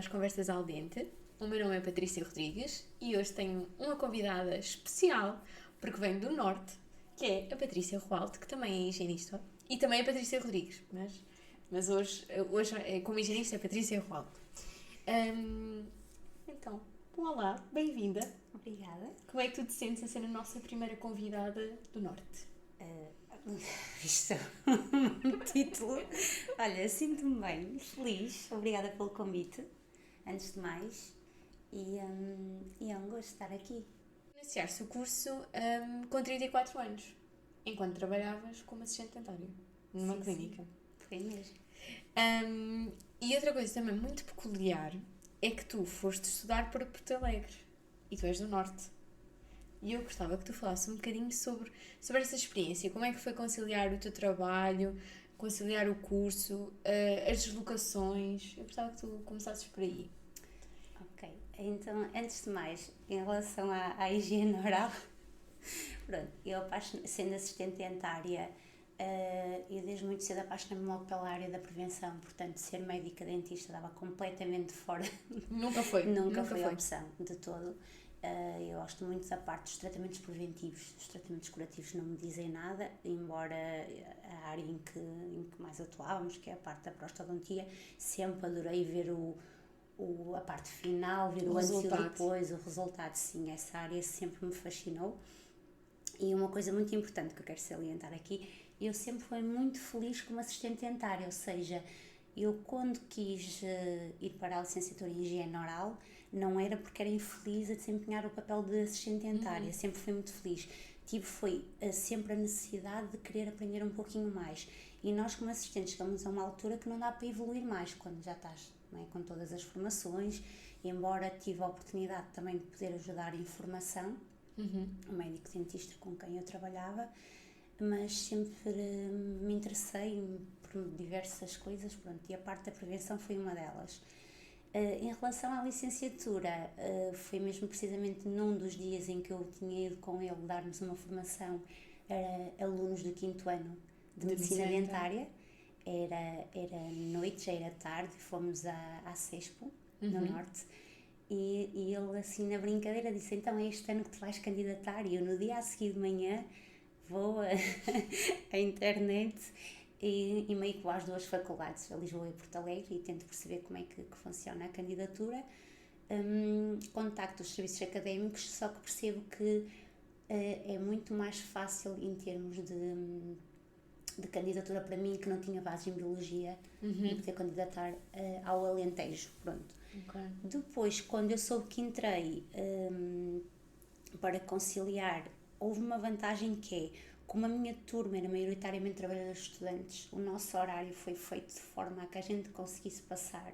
às Conversas al Dente. O meu nome é Patrícia Rodrigues e hoje tenho uma convidada especial porque vem do Norte, que é a Patrícia Roaldo, que também é higienista, e também é Patrícia Rodrigues, mas hoje como higienista é Patrícia Roaldo. Então, olá, bem-vinda. Obrigada. Como é que tu te sentes a ser a nossa primeira convidada do Norte? Isto é um título. Olha, sinto-me bem, feliz. Obrigada pelo convite, antes de mais. E é um gosto estar aqui. Iniciaste o curso com 34 anos, enquanto trabalhavas como assistente dentário, numa Sim, clínica. Sim. Foi mesmo. E outra coisa também muito peculiar é que tu foste estudar para Porto Alegre e tu és do Norte. E eu gostava que tu falasses um bocadinho sobre essa experiência. Como é que foi conciliar o teu trabalho, conciliar o curso, as deslocações? Eu gostava que tu começasses por aí. Ok, então, antes de mais, em relação à higiene oral, pronto, eu sendo assistente dentária, eu desde muito cedo apaixonei-me logo pela área da prevenção, portanto, ser médica dentista dava completamente fora. Nunca foi. Nunca foi opção, de todo. Eu gosto muito da parte dos tratamentos preventivos. Os tratamentos curativos não me dizem nada, embora a área em que mais atuávamos, que é a parte da prostodontia, sempre adorei ver a parte final, ver o antes e o depois, o resultado. Sim, essa área sempre me fascinou. E uma coisa muito importante que eu quero salientar aqui, eu sempre fui muito feliz como assistente dentária, ou seja, eu quando quis ir para a licenciatura em higiene oral, não era porque era infeliz a desempenhar o papel de assistente dentária, sempre fui muito feliz. Foi sempre a necessidade de querer aprender um pouquinho mais. E nós como assistentes chegamos a uma altura que não dá para evoluir mais, quando já estás, não é, com todas as formações, embora tive a oportunidade também de poder ajudar em formação, o médico dentista com quem eu trabalhava, mas sempre me interessei por diversas coisas, pronto, e a parte da prevenção foi uma delas. Em relação à licenciatura, foi mesmo precisamente num dos dias em que eu tinha ido com ele dar-nos uma formação, alunos do 5º ano de Medicina Dentária, era noite, já era tarde, fomos à CESPO, no Norte, e ele assim na brincadeira disse, então é este ano que te vais candidatar? E eu no dia a seguir de manhã vou à internet e meio que vou às duas faculdades, a Lisboa e Porto Alegre, e tento perceber como é que funciona a candidatura. Contacto os serviços académicos, só que percebo que é muito mais fácil em termos de candidatura para mim, que não tinha base em biologia, e poder candidatar ao Alentejo, pronto. Okay. Depois, quando eu soube que entrei para conciliar, houve uma vantagem que é, como a minha turma era maioritariamente trabalhadores estudantes, o nosso horário foi feito de forma a que a gente conseguisse passar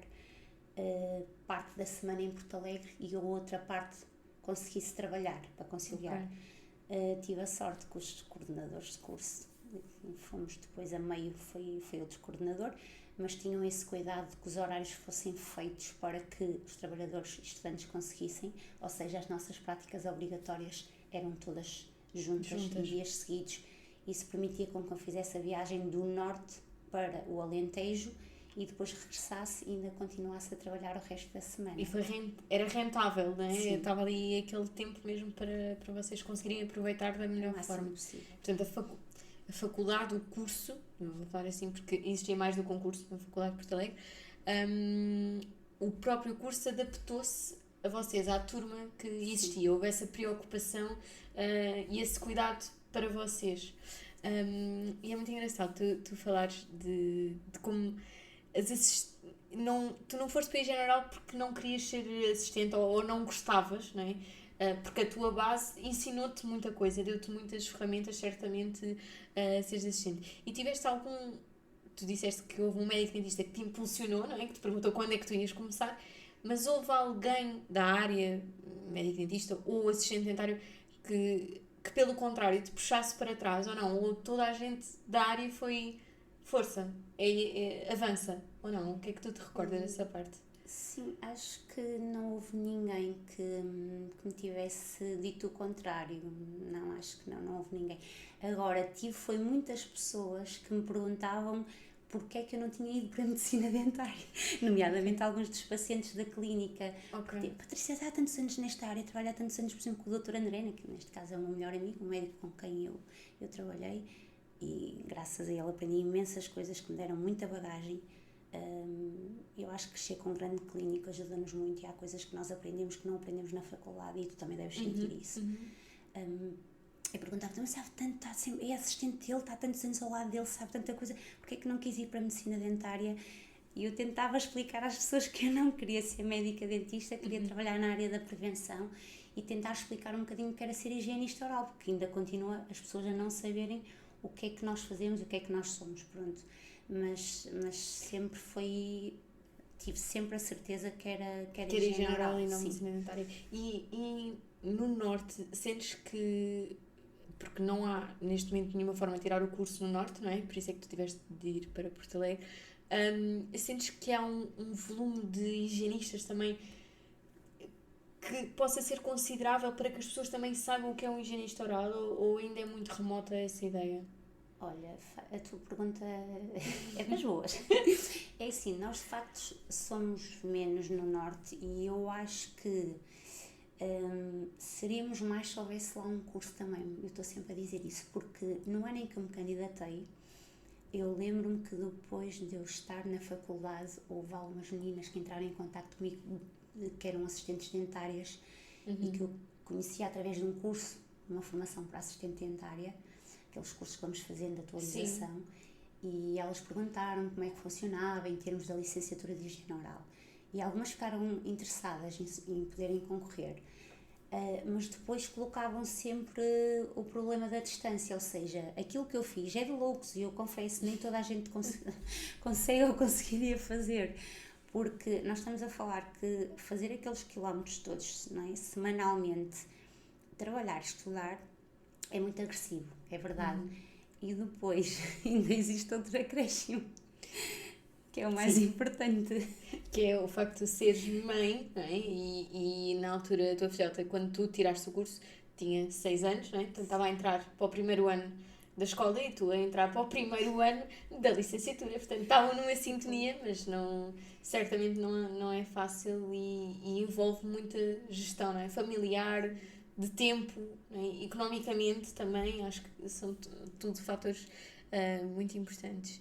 parte da semana em Porto Alegre e a outra parte conseguisse trabalhar, para conciliar. Okay. Tive a sorte que os coordenadores de curso, fomos depois a meio, foi outro coordenador, mas tinham esse cuidado de que os horários fossem feitos para que os trabalhadores e estudantes conseguissem, ou seja, as nossas práticas obrigatórias eram todas juntas. Em dias seguidos. Isso permitia com que eu fizesse a viagem do Norte para o Alentejo e depois regressasse e ainda continuasse a trabalhar o resto da semana. E era rentável, não é? Sim. Estava ali aquele tempo mesmo para vocês conseguirem aproveitar da melhor forma possível. Portanto, a faculdade, o curso, não vou falar assim porque existia mais do que um curso na Faculdade de Porto Alegre, o próprio curso adaptou-se a vocês, à turma que existia. Sim. Houve essa preocupação e esse cuidado para vocês. E é muito engraçado tu falares de como tu não foste para a higiene oral porque não querias ser assistente ou não gostavas, não é? Porque a tua base ensinou-te muita coisa, deu-te muitas ferramentas, certamente, a seres assistente. E tiveste algum... Tu disseste que houve um médico dentista que te impulsionou, não é? Que te perguntou quando é que tu ias começar, mas houve alguém da área, médico dentista ou assistente dentário, que pelo contrário te puxasse para trás, ou não? Ou toda a gente da área foi força, avança, ou não? O que é que tu te recordas dessa parte? Sim, acho que não houve ninguém que me tivesse dito o contrário. Não, acho que não houve ninguém. Agora, foi muitas pessoas que me perguntavam porque é que eu não tinha ido para a medicina dentária, nomeadamente alguns dos pacientes da clínica. Ok. Patrícia, há tantos anos nesta área, trabalho há tantos anos, por exemplo, com o Dr. André, que neste caso é o meu melhor amigo, um médico com quem eu trabalhei, e graças a ele aprendi imensas coisas que me deram muita bagagem. Eu acho que crescer com um grande clínico ajuda-nos muito, e há coisas que nós aprendemos que não aprendemos na faculdade, e tu também deves sentir isso. Eu perguntava-te, mas sabe tanto, está sempre, é assistente dele, está há tantos anos ao lado dele, sabe tanta coisa, porque é que não quis ir para a medicina dentária? E eu tentava explicar às pessoas que eu não queria ser médica dentista, queria trabalhar na área da prevenção, e tentar explicar um bocadinho o que era ser higienista oral, porque ainda continua as pessoas a não saberem o que é que nós fazemos, o que é que nós somos, pronto. Mas sempre tive sempre a certeza que era higiene oral e não sim. medicina dentária. E no Norte, sentes que... Porque não há, neste momento, nenhuma forma de tirar o curso no Norte, não é? Por isso é que tu tiveste de ir para Porto Alegre. Sentes que há um volume de higienistas também que possa ser considerável para que as pessoas também saibam o que é um higienista oral, ou ainda é muito remota essa ideia? Olha, a tua pergunta é das boas. É assim, nós de facto somos menos no Norte, e eu acho que seríamos mais se houvesse lá um curso também. Eu estou sempre a dizer isso, porque no ano em que eu me candidatei, eu lembro-me que depois de eu estar na faculdade, houve algumas meninas que entraram em contacto comigo, que eram assistentes dentárias, e que eu conhecia através de um curso, uma formação para assistente dentária, aqueles cursos que vamos fazendo de atualização. Sim. E elas perguntaram como é que funcionava em termos da licenciatura de higiene oral. E algumas ficaram interessadas em poderem concorrer. Mas depois colocavam sempre o problema da distância, ou seja, aquilo que eu fiz é de loucos, e eu confesso, nem toda a gente consegue ou conseguiria fazer, porque nós estamos a falar que fazer aqueles quilómetros todos, não é? Semanalmente, trabalhar, estudar, é muito agressivo, é verdade. E depois ainda existe outro acréscimo, que é o mais importante. Que é o facto de seres mãe, não é? E na altura a tua filhota, quando tu tiraste o curso, tinha 6 anos, não é? Portanto, estava a entrar para o primeiro ano da escola, e tu a entrar para o primeiro ano da licenciatura. Portanto, estavam numa sintonia, mas certamente não é fácil, e envolve muita gestão, não é? Familiar, de tempo, não é? Economicamente também, acho que são tudo fatores muito importantes.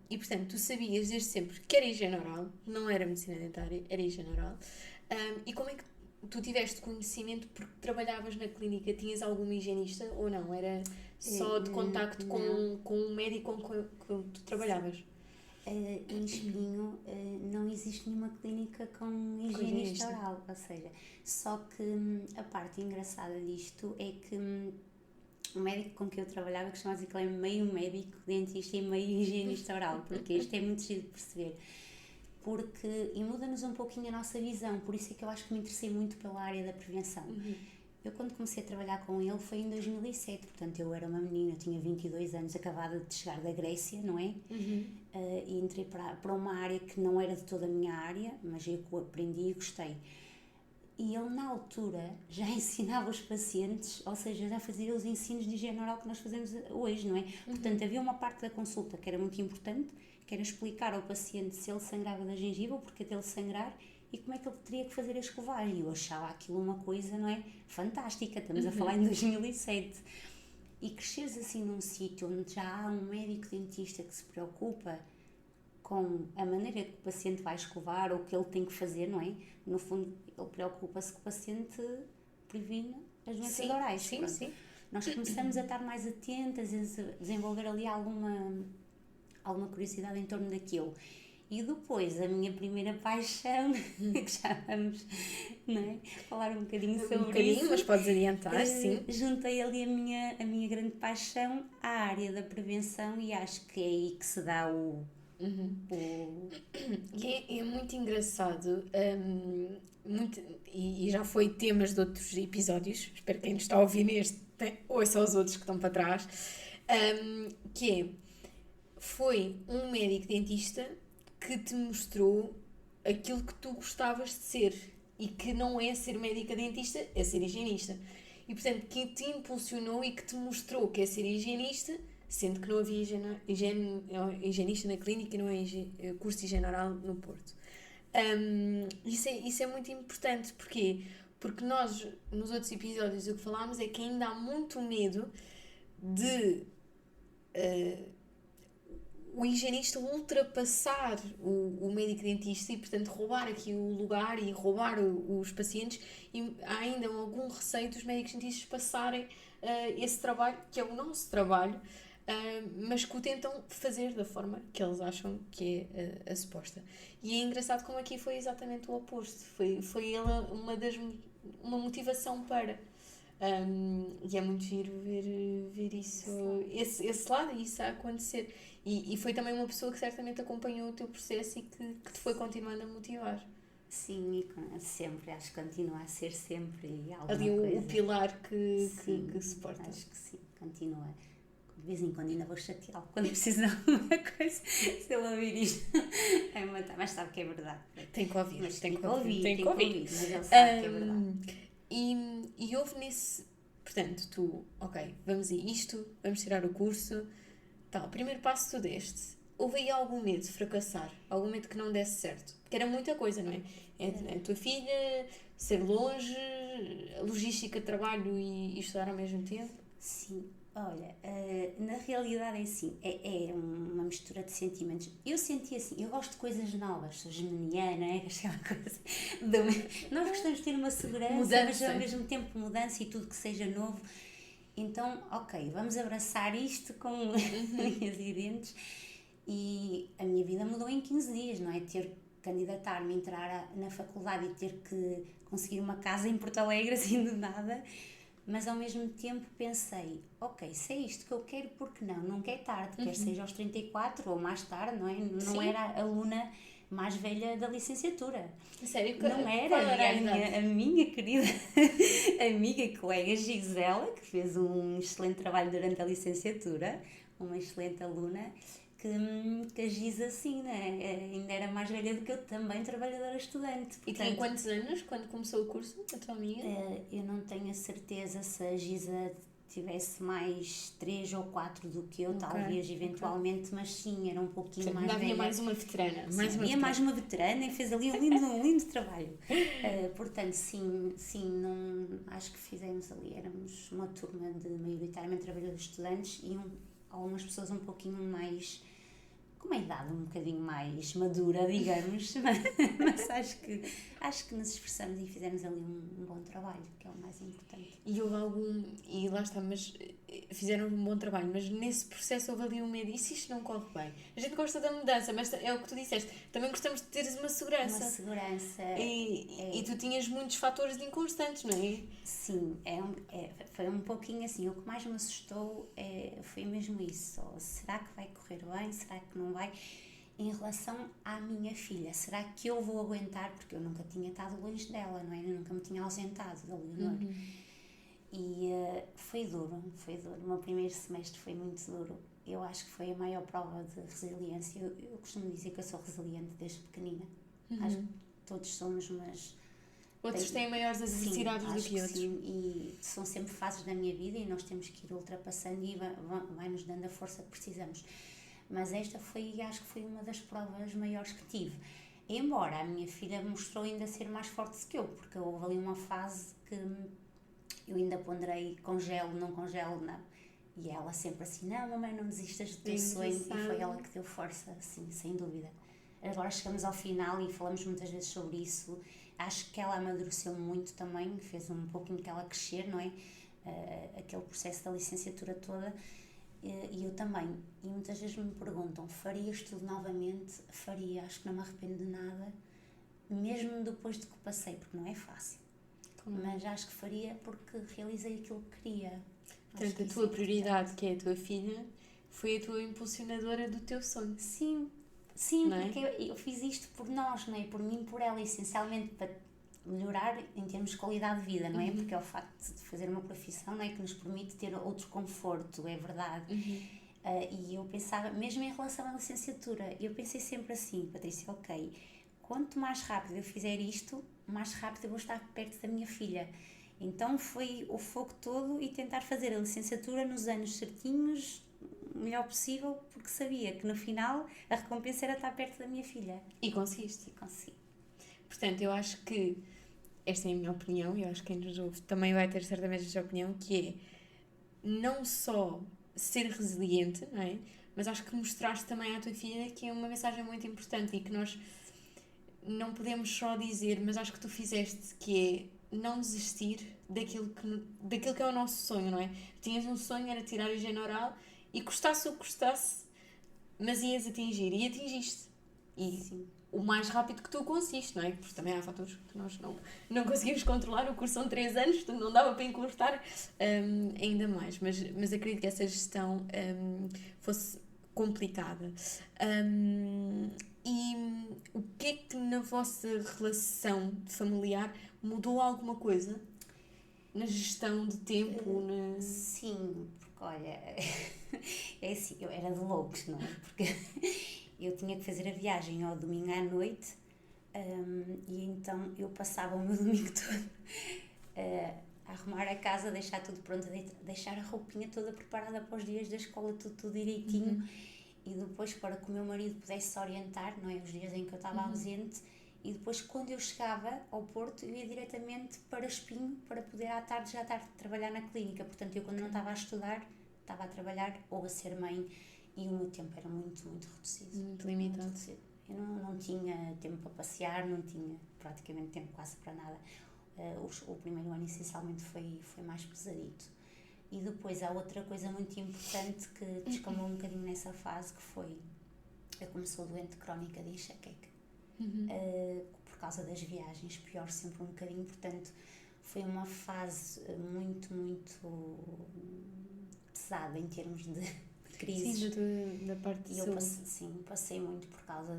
E portanto, tu sabias desde sempre que era higiene oral, não era medicina dentária, era higiene oral. E como é que tu tiveste conhecimento, porque trabalhavas na clínica, tinhas algum higienista ou não? Era só de contacto com um médico com que tu trabalhavas? Em Espinho não existe nenhuma clínica com higienista oral, ou seja, só que a parte engraçada disto é que o médico com que eu trabalhava costumava dizer que ele é meio médico, dentista e meio higienista oral, porque isto é muito giro de perceber, e muda-nos um pouquinho a nossa visão, por isso é que eu acho que me interessei muito pela área da prevenção. Eu, quando comecei a trabalhar com ele, foi em 2007, portanto eu era uma menina, eu tinha 22 anos, acabada de chegar da Grécia, não é? E entrei para uma área que não era de toda a minha área, mas eu aprendi e gostei. E ele, na altura, já ensinava os pacientes, ou seja, já fazia os ensinos de higiene oral que nós fazemos hoje, não é? Portanto, havia uma parte da consulta que era muito importante, que era explicar ao paciente se ele sangrava da gengiva, ou porque dele sangrar, e como é que ele teria que fazer a escovagem. Eu achava aquilo uma coisa, não é? Fantástica, estamos a falar em 2007. E cresceres assim num sítio onde já há um médico dentista que se preocupa com a maneira que o paciente vai escovar, ou o que ele tem que fazer, não é? No fundo, ele preocupa-se que o paciente previne as doenças orais. Sim. Nós começamos a estar mais atentas, a desenvolver ali alguma curiosidade em torno daquilo. E depois, a minha primeira paixão, que já vamos, não é? Falar um bocadinho sobre isso. Mas podes adiantar, sim. Juntei ali a minha grande paixão à área da prevenção, e acho que é aí que se dá E é muito engraçado, e já foi temas de outros episódios, espero que quem nos está a ouvir neste ouça os outros que estão para trás, foi um médico dentista que te mostrou aquilo que tu gostavas de ser, e que não é ser médica dentista, é ser higienista. E portanto, que te impulsionou e que te mostrou que é ser higienista sendo que não havia higienista na clínica e não é curso de higiene oral no Porto. Isso é muito importante, porquê? Porque nós, nos outros episódios, o que falámos é que ainda há muito medo de o higienista ultrapassar o médico dentista e, portanto, roubar aqui o lugar e roubar os pacientes, e há ainda algum receio dos médicos dentistas passarem esse trabalho, que é o nosso trabalho, mas que o tentam fazer da forma que eles acham que é a suposta. E é engraçado como aqui foi exatamente o oposto. Foi ela uma motivação para. E é muito giro ver isso, esse lado e isso a acontecer. E foi também uma pessoa que certamente acompanhou o teu processo e que te foi continuando a motivar. Sim, e sempre, acho que continua a ser sempre alguma Ali coisa. o pilar que suporta. Acho que sim, continua. De vez em quando ainda vou chateá-lo quando preciso de alguma coisa, se ele ouvir isto, é matar, mas sabe que é verdade. Tem que ouvir, Mas tem que ouvir. mas ele sabe que é verdade. E houve nesse. Portanto, tu, ok, vamos a isto, vamos tirar o curso. Tá, o primeiro passo tu deste. Houve aí algum medo de fracassar? Algum medo que não desse certo? Porque era muita coisa, não é? É a tua filha, ser longe, a logística de trabalho e estudar ao mesmo tempo. Sim, olha, na realidade é assim, é uma mistura de sentimentos. Eu senti assim, eu gosto de coisas novas, sou geminiana, aquela coisa. Nós gostamos de ter uma segurança, mas ao mesmo tempo mudança e tudo que seja novo. Então, ok, vamos abraçar isto com unhas e dentes. E a minha vida mudou em 15 dias, não é? Ter que candidatar-me, entrar na faculdade e ter que conseguir uma casa em Porto Alegre, assim do nada. Mas ao mesmo tempo pensei, ok, se é isto que eu quero, por que não? Nunca é tarde, quer seja aos 34 ou mais tarde, não é? Não era a aluna mais velha da licenciatura. Sério? Não era a minha querida amiga e colega Gisela, que fez um excelente trabalho durante a licenciatura, uma excelente aluna, que a Gisa, sim, né? Ainda era mais velha do que eu, também trabalhadora estudante. Portanto, e tinha quantos anos quando começou o curso, a tua amiga? Eu não tenho a certeza se a Gisa tivesse mais 3 ou 4 do que eu, talvez, eventualmente, mas sim, era um pouquinho mais velha. Havia mais uma veterana. Havia mais uma veterana e fez ali um lindo trabalho. Portanto, sim, não, acho que fizemos ali, éramos uma turma de maioritariamente trabalhadores estudantes e algumas pessoas um pouquinho mais, com uma idade um bocadinho mais madura, digamos, mas acho que nos esforçamos e fizemos ali um bom trabalho, que é o mais importante. E houve e lá está, mas fizeram um bom trabalho, mas nesse processo houve ali um medo, e se isto não corre bem? A gente gosta da mudança, mas é o que tu disseste, também gostamos de teres uma segurança. Uma segurança. E tu tinhas muitos fatores inconstantes, não é? Sim, foi um pouquinho assim, o que mais me assustou foi mesmo isso, será que vai correr bem, será que não vai? Em relação à minha filha, será que eu vou aguentar, porque eu nunca tinha estado longe dela, não é? Eu nunca me tinha ausentado da Leonor. E foi duro, o meu primeiro semestre foi muito duro. Eu acho que foi a maior prova de resiliência. Eu costumo dizer que eu sou resiliente desde pequenina. Acho que todos somos, mas... Outros têm maiores adversidades do que outros. Sim, e são sempre fases da minha vida e nós temos que ir ultrapassando e vai-nos dando a força que precisamos. Mas esta acho que foi uma das provas maiores que tive. Embora a minha filha mostrou ainda ser mais forte do que eu, porque houve ali uma fase que eu ainda ponderei, congelo, não. E ela sempre assim, não, mamãe, não desistas do teu sonho. E foi ela que deu força, assim, sem dúvida. Agora chegamos ao final e falamos muitas vezes sobre isso. Acho que ela amadureceu muito também, fez um pouquinho que ela crescer, não é? Aquele processo da licenciatura toda. E eu também. E muitas vezes me perguntam, farias tudo novamente? Faria, acho que não me arrependo de nada. Mesmo depois de que passei, porque não é fácil. Mas acho que faria porque realizei aquilo que queria. Portanto, a tua prioridade, que é a tua filha, foi a tua impulsionadora do teu sonho. Sim, porque eu fiz isto por nós, não é? Por mim, por ela, essencialmente para melhorar em termos de qualidade de vida, não é? Porque é o facto de fazer uma profissão, não é? Que nos permite ter outro conforto, é verdade. E eu pensava, mesmo em relação à licenciatura, eu pensei sempre assim, Patrícia, ok, quanto mais rápido eu fizer isto, mais rápido eu vou estar perto da minha filha. Então foi o foco todo e tentar fazer a licenciatura nos anos certinhos, melhor possível, porque sabia que no final a recompensa era estar perto da minha filha. E conseguiste. E consegui. Portanto, eu acho que esta é a minha opinião, e eu acho que quem nos ouve também vai ter certamente esta opinião, que é não só ser resiliente, não é? Mas acho que mostraste também à tua filha que é uma mensagem muito importante e que nós não podemos só dizer, mas acho que tu fizeste, que é não desistir daquilo que é o nosso sonho, não é? Tinhas um sonho, era tirar a higiene oral, e custasse o que custasse, mas ias atingir, e atingiste. E Sim. o mais rápido que tu conseguiste, não é? Porque também há fatores que nós não conseguimos controlar. O curso são 3 anos, portanto não dava para encurtar ainda mais. Mas acredito que essa gestão fosse complicada. E o que é que na vossa relação familiar mudou alguma coisa? Na gestão de tempo? Sim, porque olha, é assim, eu era de loucos, não é? Porque eu tinha que fazer a viagem ao domingo à noite, e então eu passava o meu domingo todo a arrumar a casa, deixar tudo pronto, deixar a roupinha toda preparada para os dias da escola, tudo direitinho, e depois para que o meu marido pudesse se orientar, não é? Os dias em que eu estava ausente, e depois quando eu chegava ao Porto eu ia diretamente para Espinho para poder à tarde já estar a trabalhar na clínica. Portanto, eu quando não estava a estudar, estava a trabalhar ou a ser mãe, e o meu tempo era muito reduzido. Muito limitado. Muito reduzido. Eu não tinha tempo para passear, não tinha praticamente tempo quase para nada. O primeiro ano essencialmente foi mais pesadito. E depois há outra coisa muito importante que descambou um bocadinho nessa fase, que foi, eu como sou doente crónica de enxaqueca, por causa das viagens, pior sempre um bocadinho, portanto foi uma fase muito pesada em termos de crises. Sim, da parte de saúde. Passei muito por causa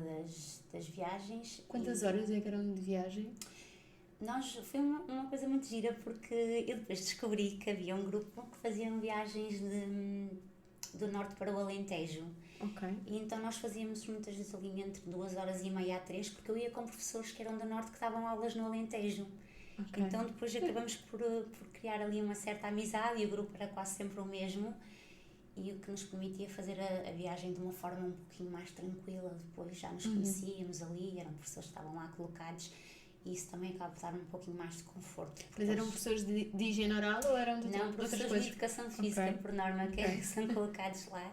das viagens. Quantas horas é que eram de viagem? Foi uma coisa muito gira, porque eu depois descobri que havia um grupo que faziam viagens do norte para o Alentejo. Ok. E então nós fazíamos muitas vezes ali entre 2h30 a 3, porque eu ia com professores que eram do norte que davam aulas no Alentejo. Okay. Então depois acabamos por criar ali uma certa amizade, e o grupo era quase sempre o mesmo, e o que nos permitia fazer a viagem de uma forma um pouquinho mais tranquila. Depois já nos conhecíamos ali, eram professores que estavam lá colocados, e isso também acaba por dar um pouquinho mais de conforto. Mas eram professores de higiene oral ou eram de outras coisas? Não, professores de educação física, por norma, que são colocados lá,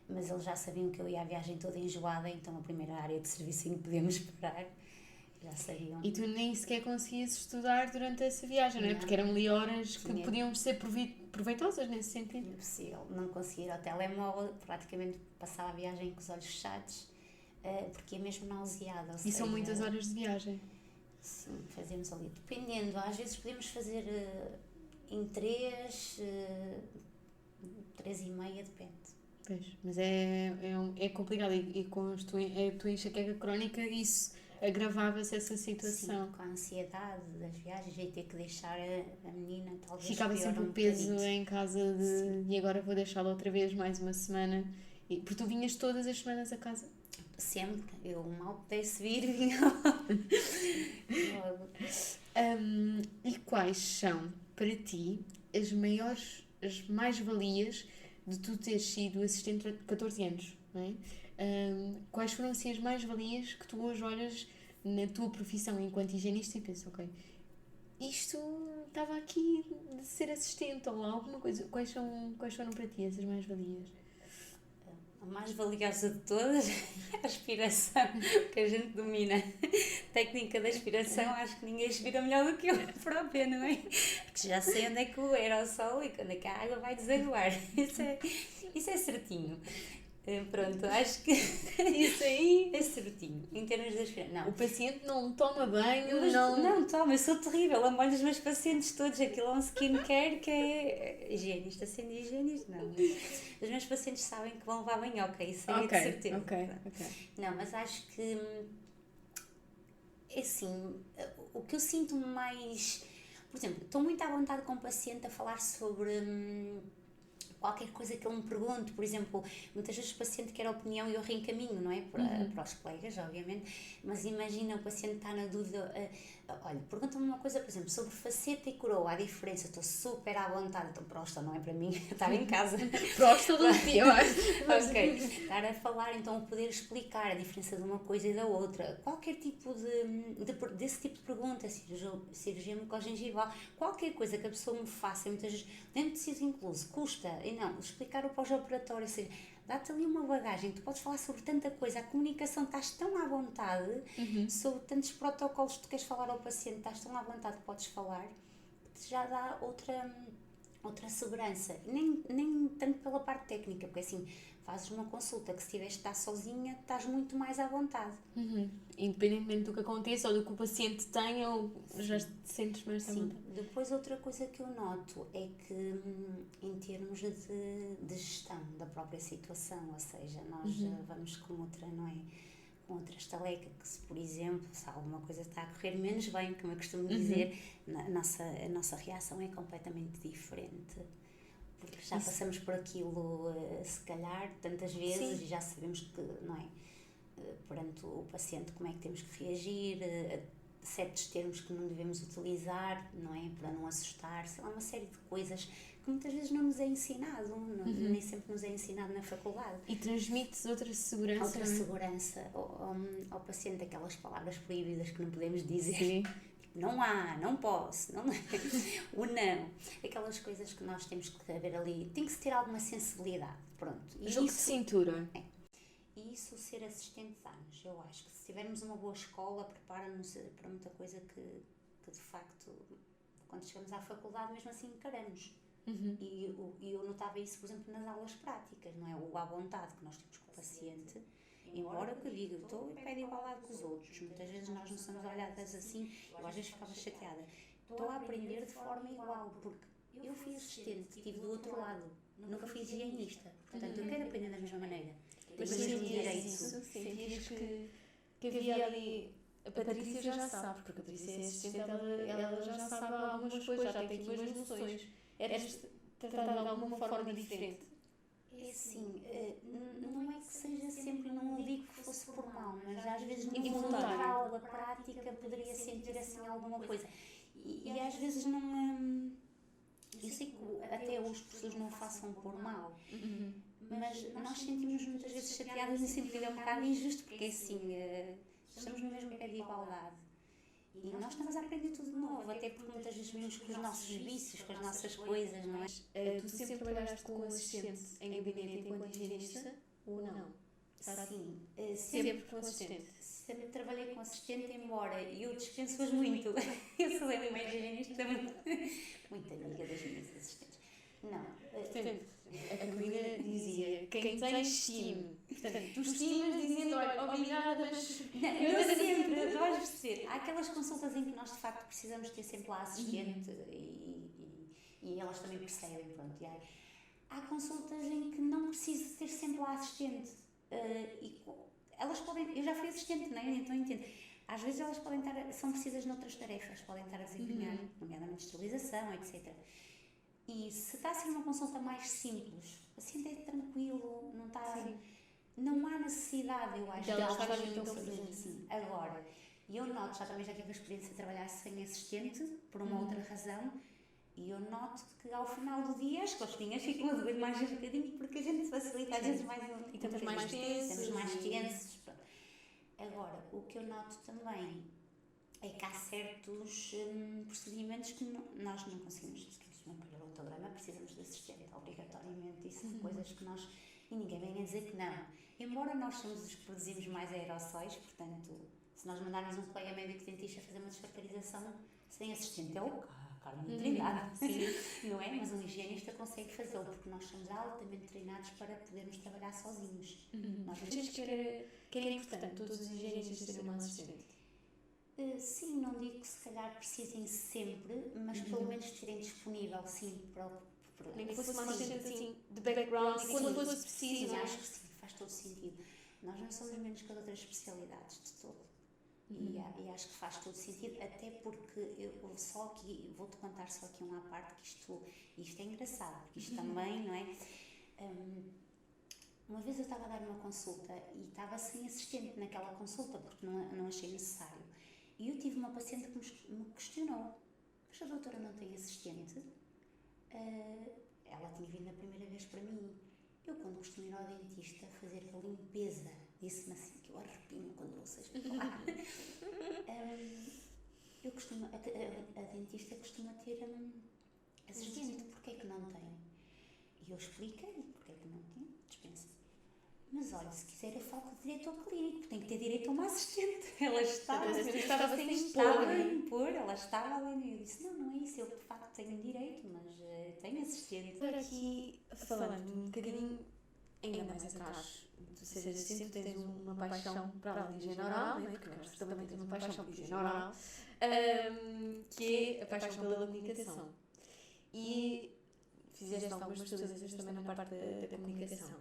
mas eles já sabiam que eu ia à viagem toda enjoada, então a primeira área de serviço em que podíamos parar, já sabiam. E tu nem sequer conseguias estudar durante essa viagem, não é? Porque eram ali horas que podiam ser proveitosas nesse sentido. Impossível, não conseguia ir ao telemóvel, praticamente passava a viagem com os olhos fechados, porque ia mesmo nauseada. E são muitas horas de viagem? Sim, fazemos ali, dependendo, às vezes podemos fazer em 3, 3h30, depende. Pois, mas é complicado, e com a tua enxaqueca crónica isso agravava-se essa situação. Sim, com a ansiedade das viagens e ter que deixar a menina, talvez ficava sempre o peso em casa e agora vou deixá-la outra vez mais uma semana, porque tu vinhas todas as semanas a casa? Sempre, eu mal pudesse vir, vinha logo. E quais são para ti as mais-valias de tu teres sido assistente durante 14 anos, não é? Quais foram assim as mais-valias que tu hoje olhas na tua profissão enquanto higienista e pensas, ok, isto estava aqui de ser assistente ou alguma coisa? Quais foram para ti essas mais-valias? A mais valiosa de todas é a aspiração, que a gente domina. Técnica da aspiração, acho que ninguém aspira melhor do que eu própria, não é? Porque já sei onde é que o aerossol e quando é que a água vai desaguar. Isso é certinho. Pronto, acho que isso aí é certinho, em termos de aspiração. Não. O paciente não toma banho, não toma, eu sou terrível, amo os meus pacientes todos, aquilo é um skincare que é higienista, sendo higienista, não. Os meus pacientes sabem que vão levar banho, ok, isso aí é de certeza. Ok. Não, mas acho que, assim, o que eu sinto mais, por exemplo, estou muito à vontade com o paciente a falar sobre qualquer coisa que ele me pergunte. Por exemplo, muitas vezes o paciente quer a opinião e eu reencaminho, não é? Para os colegas, obviamente, mas imagina o paciente está na dúvida, Olha, pergunta-me uma coisa, por exemplo, sobre faceta e coroa, a diferença, estou super à vontade, então próstata não é para mim estar em casa. Próstata todo dia, eu acho. Ok, estar a falar, então poder explicar a diferença de uma coisa e da outra, qualquer tipo desse tipo de pergunta, cirurgia bucogengival, qualquer coisa que a pessoa me faça, muitas vezes, nem preciso incluso, custa, e não, explicar o pós-operatório, ou seja, dá-te ali uma bagagem, tu podes falar sobre tanta coisa, a comunicação, estás tão à vontade, sobre tantos protocolos que tu queres falar ao paciente, estás tão à vontade que podes falar, que te já dá outra segurança, nem tanto pela parte técnica, porque assim, fazes uma consulta que se tiveres de estar sozinha, estás muito mais à vontade. Independentemente do que aconteça ou do que o paciente tenha, ou já te sentes mais à vontade. Depois outra coisa que eu noto é que em termos de gestão da própria situação, ou seja, nós vamos com outra, não é? Com outra estaleca, que se por exemplo, se alguma coisa está a correr menos bem, como eu costumo dizer, a nossa reação é completamente diferente. Porque já passamos por aquilo, se calhar, tantas vezes. Sim. E já sabemos que, não é? Perante o paciente, como é que temos que reagir, certos termos que não devemos utilizar, não é? Para não assustar, sei lá, uma série de coisas que muitas vezes não nos é ensinado, nem sempre nos é ensinado na faculdade. E transmite outra segurança. Outra segurança ao paciente, aquelas palavras proibidas que não podemos dizer. Sim. Não há, não posso, não, o não. Aquelas coisas que nós temos que haver ali, tem que se ter alguma sensibilidade, pronto. Jogo de cintura. E isso, ser assistente de anos, eu acho que se tivermos uma boa escola, prepara-nos para muita coisa que de facto, quando chegamos à faculdade, mesmo assim encaramos. E eu notava isso, por exemplo, nas aulas práticas, não é? O à vontade que nós temos com o paciente. Embora que eu diga, eu estou em pé de igualdade com os outros, muitas vezes nós não somos olhadas assim, eu às vezes ficava chateada. Estou a aprender de forma igual, porque eu fui assistente, estive do outro lado, nunca fui higienista, portanto eu quero aprender da mesma maneira. Mas sentias que havia ali, a Patrícia já sabe, porque a Patrícia é assistente, ela já sabe algumas coisas, já tem aqui umas noções. Eras tratada de alguma forma diferente? É assim, não é que seja sempre, não digo que fosse por mal, mas às vezes na aula prática poderia sentir assim alguma coisa. E às vezes não. Eu sei que até os professores não façam por mal, mas nós sentimos muitas vezes chateadas e sempre é um bocado injusto, porque assim, estamos no mesmo pé de igualdade. E nós estamos a aprender tudo de novo, até porque muitas vezes vimos com os nossos vícios, com as nossas coisas, não é? Tu sempre trabalhaste com assistente em gabinete enquanto higienista ou não? Sim, sempre com assistente. Sempre trabalhei com assistente, embora eu dispenso-as muito. Eu sou uma higienista muito amiga das minhas assistentes. Não. Portanto, a Carolina dizia, quem tem estime. Portanto, tu estimas dizendo, olha, obrigada, mas... Eu sempre, vais perceber. Há aquelas consultas em que nós, de facto, precisamos ter sempre lá assistente e elas também percebem, pronto. E há consultas em que não preciso ter sempre lá assistente. Elas podem... Eu já fui assistente, não é? Então entendo. Às vezes elas podem estar... São precisas noutras tarefas, podem estar a desempenhar, nomeadamente esterilização, etc. E se está a ser uma consulta mais simples, o paciente é tranquilo, não está... Sim. Não há necessidade, eu acho, de elas fazem então fazer assim. Agora, eu noto, também já tive a experiência de trabalhar sem assistente, por uma outra razão, e eu noto que ao final do dia as costinhas ficam a doer mais um bocadinho, porque a gente facilita às vezes mais e estamos mais tensos. Estamos mais tensos. Agora, o que eu noto também é que há certos procedimentos que nós não conseguimos, para o autograma precisamos de assistente, obrigatoriamente, isso são coisas que nós... E ninguém vem a dizer que não. Embora nós somos os que produzimos mais aerossóis, portanto, se nós mandarmos um colega médico dentista fazer uma descaracterização sem assistente, é o Carmen Trindade, não é? Mas um higienista consegue fazê-lo, porque nós somos altamente treinados para podermos trabalhar sozinhos. Achas que era importante todos os higienistas terem uma assistente? Sim, não digo que se calhar precisem sempre, mas pelo menos terem disponível, sim, para nem que fosse uma assistente assim, de background, e quando fosse preciso. Sim, acho que sim, faz todo sentido. Nós não somos menos que as outras especialidades de todo. E acho que faz todo sentido, até porque eu só aqui, vou-te contar só aqui uma parte, que isto é engraçado, porque isto também, não é? Uma vez eu estava a dar uma consulta e estava sem assistente naquela consulta, porque não achei necessário. E eu tive uma paciente que me questionou, mas a doutora não tem assistente? Ela tinha vindo a primeira vez para mim. Eu, quando costumo ir ao dentista fazer a limpeza, disse-me assim, que eu arrepio quando vocês falar. A dentista costuma ter assistente, porque é que não tem? E eu expliquei porque é que não tem, dispensa. Mas olha, se quiser eu falo com o diretor clínico, tem que ter direito a uma assistente. Ela estava a impor, ela estava além. Eu disse, não é isso, eu de facto tenho direito, mas tenho assistente. Agora aqui, falando um bocadinho ainda mais atrás, tu seres assistente, tens uma paixão para a higiene oral, não é? Porque nós também temos uma paixão pela higiene oral, que é a paixão pela comunicação. E fizeste algumas pesquisas também na parte da comunicação.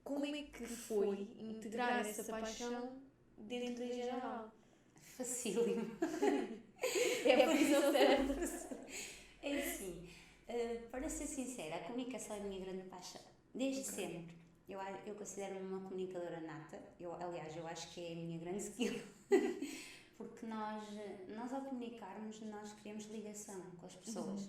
Como é que foi integrar essa paixão dentro da higiene oral? Facílimo. É por isso certo. É assim, para ser sincera, a comunicação é a minha grande paixão, desde sempre. Eu considero-me uma comunicadora nata, aliás, eu acho que é a minha grande skill, porque nós ao comunicarmos, nós criamos ligação com as pessoas.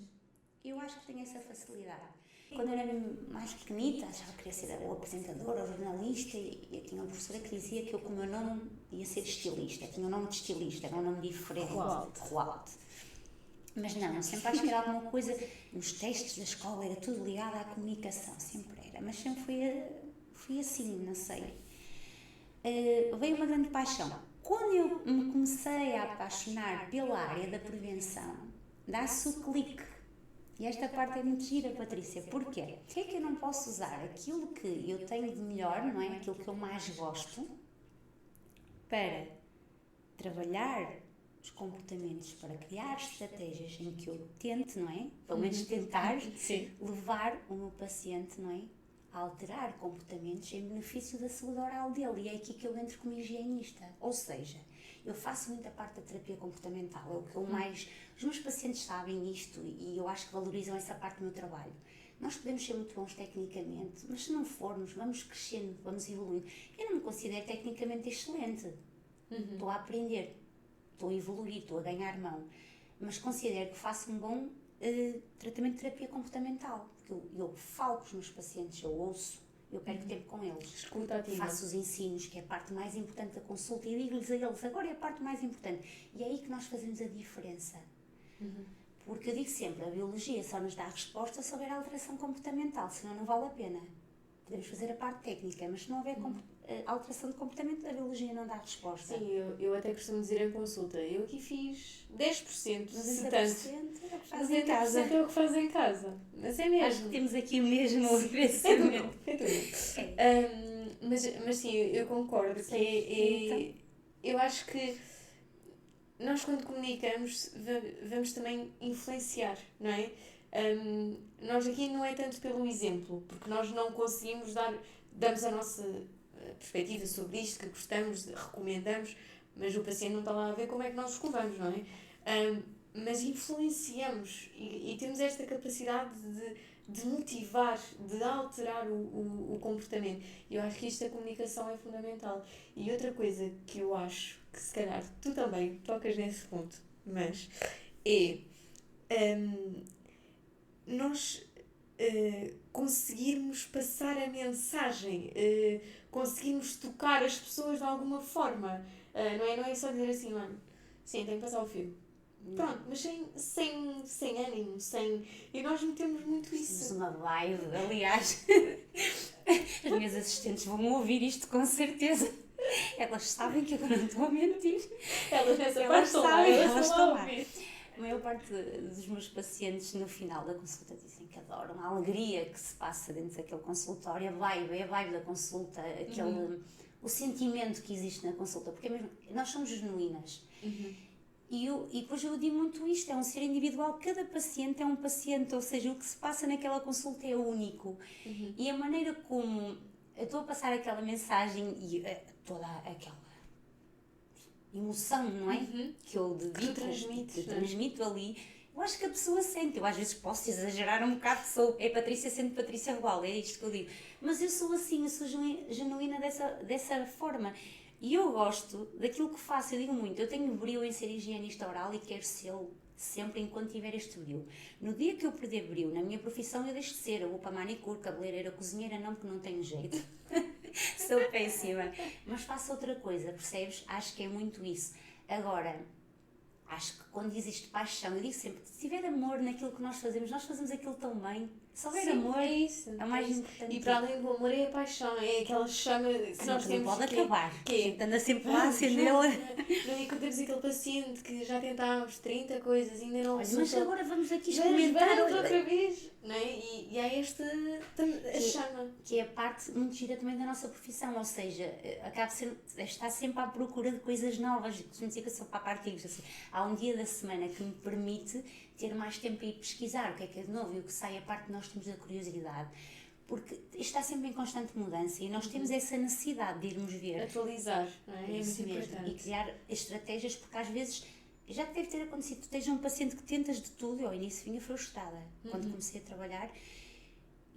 Eu acho que tenho essa facilidade. Quando eu era mais pequenita, achava que queria ser ou apresentadora ou jornalista, e tinha uma professora que dizia que eu, com o meu nome, ia ser estilista. Tinha um nome de estilista, era um nome diferente. Rualdo. Mas não, eu sempre acho que era alguma coisa, nos testes da escola era tudo ligado à comunicação, sempre era. Mas sempre fui assim, não sei. Veio uma grande paixão. Quando eu me comecei a apaixonar pela área da prevenção, dá-se o clique. E esta parte é muito gira, Patrícia. Porquê? Porquê é que eu não posso usar aquilo que eu tenho de melhor, não é? Aquilo que eu mais gosto, para trabalhar os comportamentos, para criar estratégias em que eu tente, não é? Pelo menos tentar levar o meu paciente, não é? A alterar comportamentos em benefício da saúde oral dele. E é aqui que eu entro como higienista. Ou seja, eu faço muita parte da terapia comportamental, é o que eu mais... Os meus pacientes sabem isto e eu acho que valorizam essa parte do meu trabalho. Nós podemos ser muito bons tecnicamente, mas se não formos, vamos crescendo, vamos evoluindo. Eu não me considero tecnicamente excelente. Estou a aprender, estou a evoluir, estou a ganhar mão. Mas considero que faço um bom tratamento de terapia comportamental. Porque eu falo com os meus pacientes, eu ouço, eu perco tempo com eles. Escuta ativa. Faço os ensinos, que é a parte mais importante da consulta, e digo-lhes a eles, agora é a parte mais importante. E é aí que nós fazemos a diferença. Porque eu digo sempre, a biologia só nos dá a resposta se houver alteração comportamental, senão não vale a pena. Podemos fazer a parte técnica, mas se não houver alteração de comportamento, a biologia não dá a resposta. Sim, eu até costumo dizer em consulta, eu aqui fiz 10%, se tanto. 90% é o que faz em 90% casa. é o que faz em casa. Mas é mesmo. Acho que temos aqui o mesmo pensamento. Mas sim, eu concordo que eu acho que nós, quando comunicamos, vamos também influenciar, não é? Nós aqui não é tanto pelo exemplo, porque nós não conseguimos damos a nossa perspectiva sobre isto, que gostamos, recomendamos, mas o paciente não está lá a ver como é que nós escovamos, não é? Mas influenciamos e temos esta capacidade de motivar, de alterar o comportamento. E eu acho que isto da comunicação é fundamental. E outra coisa que eu acho que se calhar tu também tocas nesse ponto, mas é nós conseguirmos passar a mensagem, conseguirmos tocar as pessoas de alguma forma. Não é só dizer assim, mano, sim, tem que passar o fio. Pronto, mas sem ânimo, e nós metemos muito isso. Temos uma vibe, aliás. As minhas assistentes vão ouvir isto com certeza. Elas sabem que eu não estou a mentir. Elas estão lá. A maior parte dos meus pacientes no final da consulta dizem que adoram a alegria que se passa dentro daquele consultório, a vibe da consulta, o sentimento que existe na consulta, porque mesmo, nós somos genuínas. E depois eu digo muito isto, é um ser individual, cada paciente é um paciente, ou seja, o que se passa naquela consulta é único. E a maneira como eu estou a passar aquela mensagem e toda aquela emoção, não é? Que eu dedico, que transmito ali, eu acho que a pessoa sente. Eu às vezes posso exagerar um bocado, Patrícia sendo Patrícia Rebalda, é isto que eu digo. Mas eu sou assim, eu sou genuína dessa forma. E eu gosto daquilo que faço, eu digo muito, eu tenho brio em ser higienista oral e quero sê-lo sempre enquanto tiver este brio. No dia que eu perder brio na minha profissão, eu deixo de ser. Eu vou para manicure, cabeleireira, cozinheira, não, porque não tenho jeito. Sou péssima. Mas faço outra coisa, percebes? Acho que é muito isso. Agora, acho que quando existe paixão, eu digo sempre, se tiver amor naquilo que nós fazemos aquilo tão bem. Se houver Sim, amor, é isso. é o mais importante. E para além do amor é a paixão, é aquela chama que nós não temos. pode acabar. Que é, Anda sempre lá a acendê-la. não encontramos aquele paciente que já tentámos 30 coisas, ainda não resultou. Mas agora vamos aqui Vamos experimentar outra vez, não é? E há esta a chama. Que é a parte muito gira também da nossa profissão, ou seja, acaba de ser, está sempre à procura de coisas novas, que me dizer que eu sou para artigos, assim, há um dia da semana que me permite ter mais tempo a ir pesquisar o que é de novo e o que sai, a parte que nós temos da curiosidade, porque isto está sempre em constante mudança e nós temos essa necessidade de irmos ver. Atualizar, não é? É Isso muito mesmo, importante. e criar estratégias, porque às vezes já deve ter acontecido, tu tens um paciente que tentas de tudo, eu ao início vinha frustrada, quando comecei a trabalhar,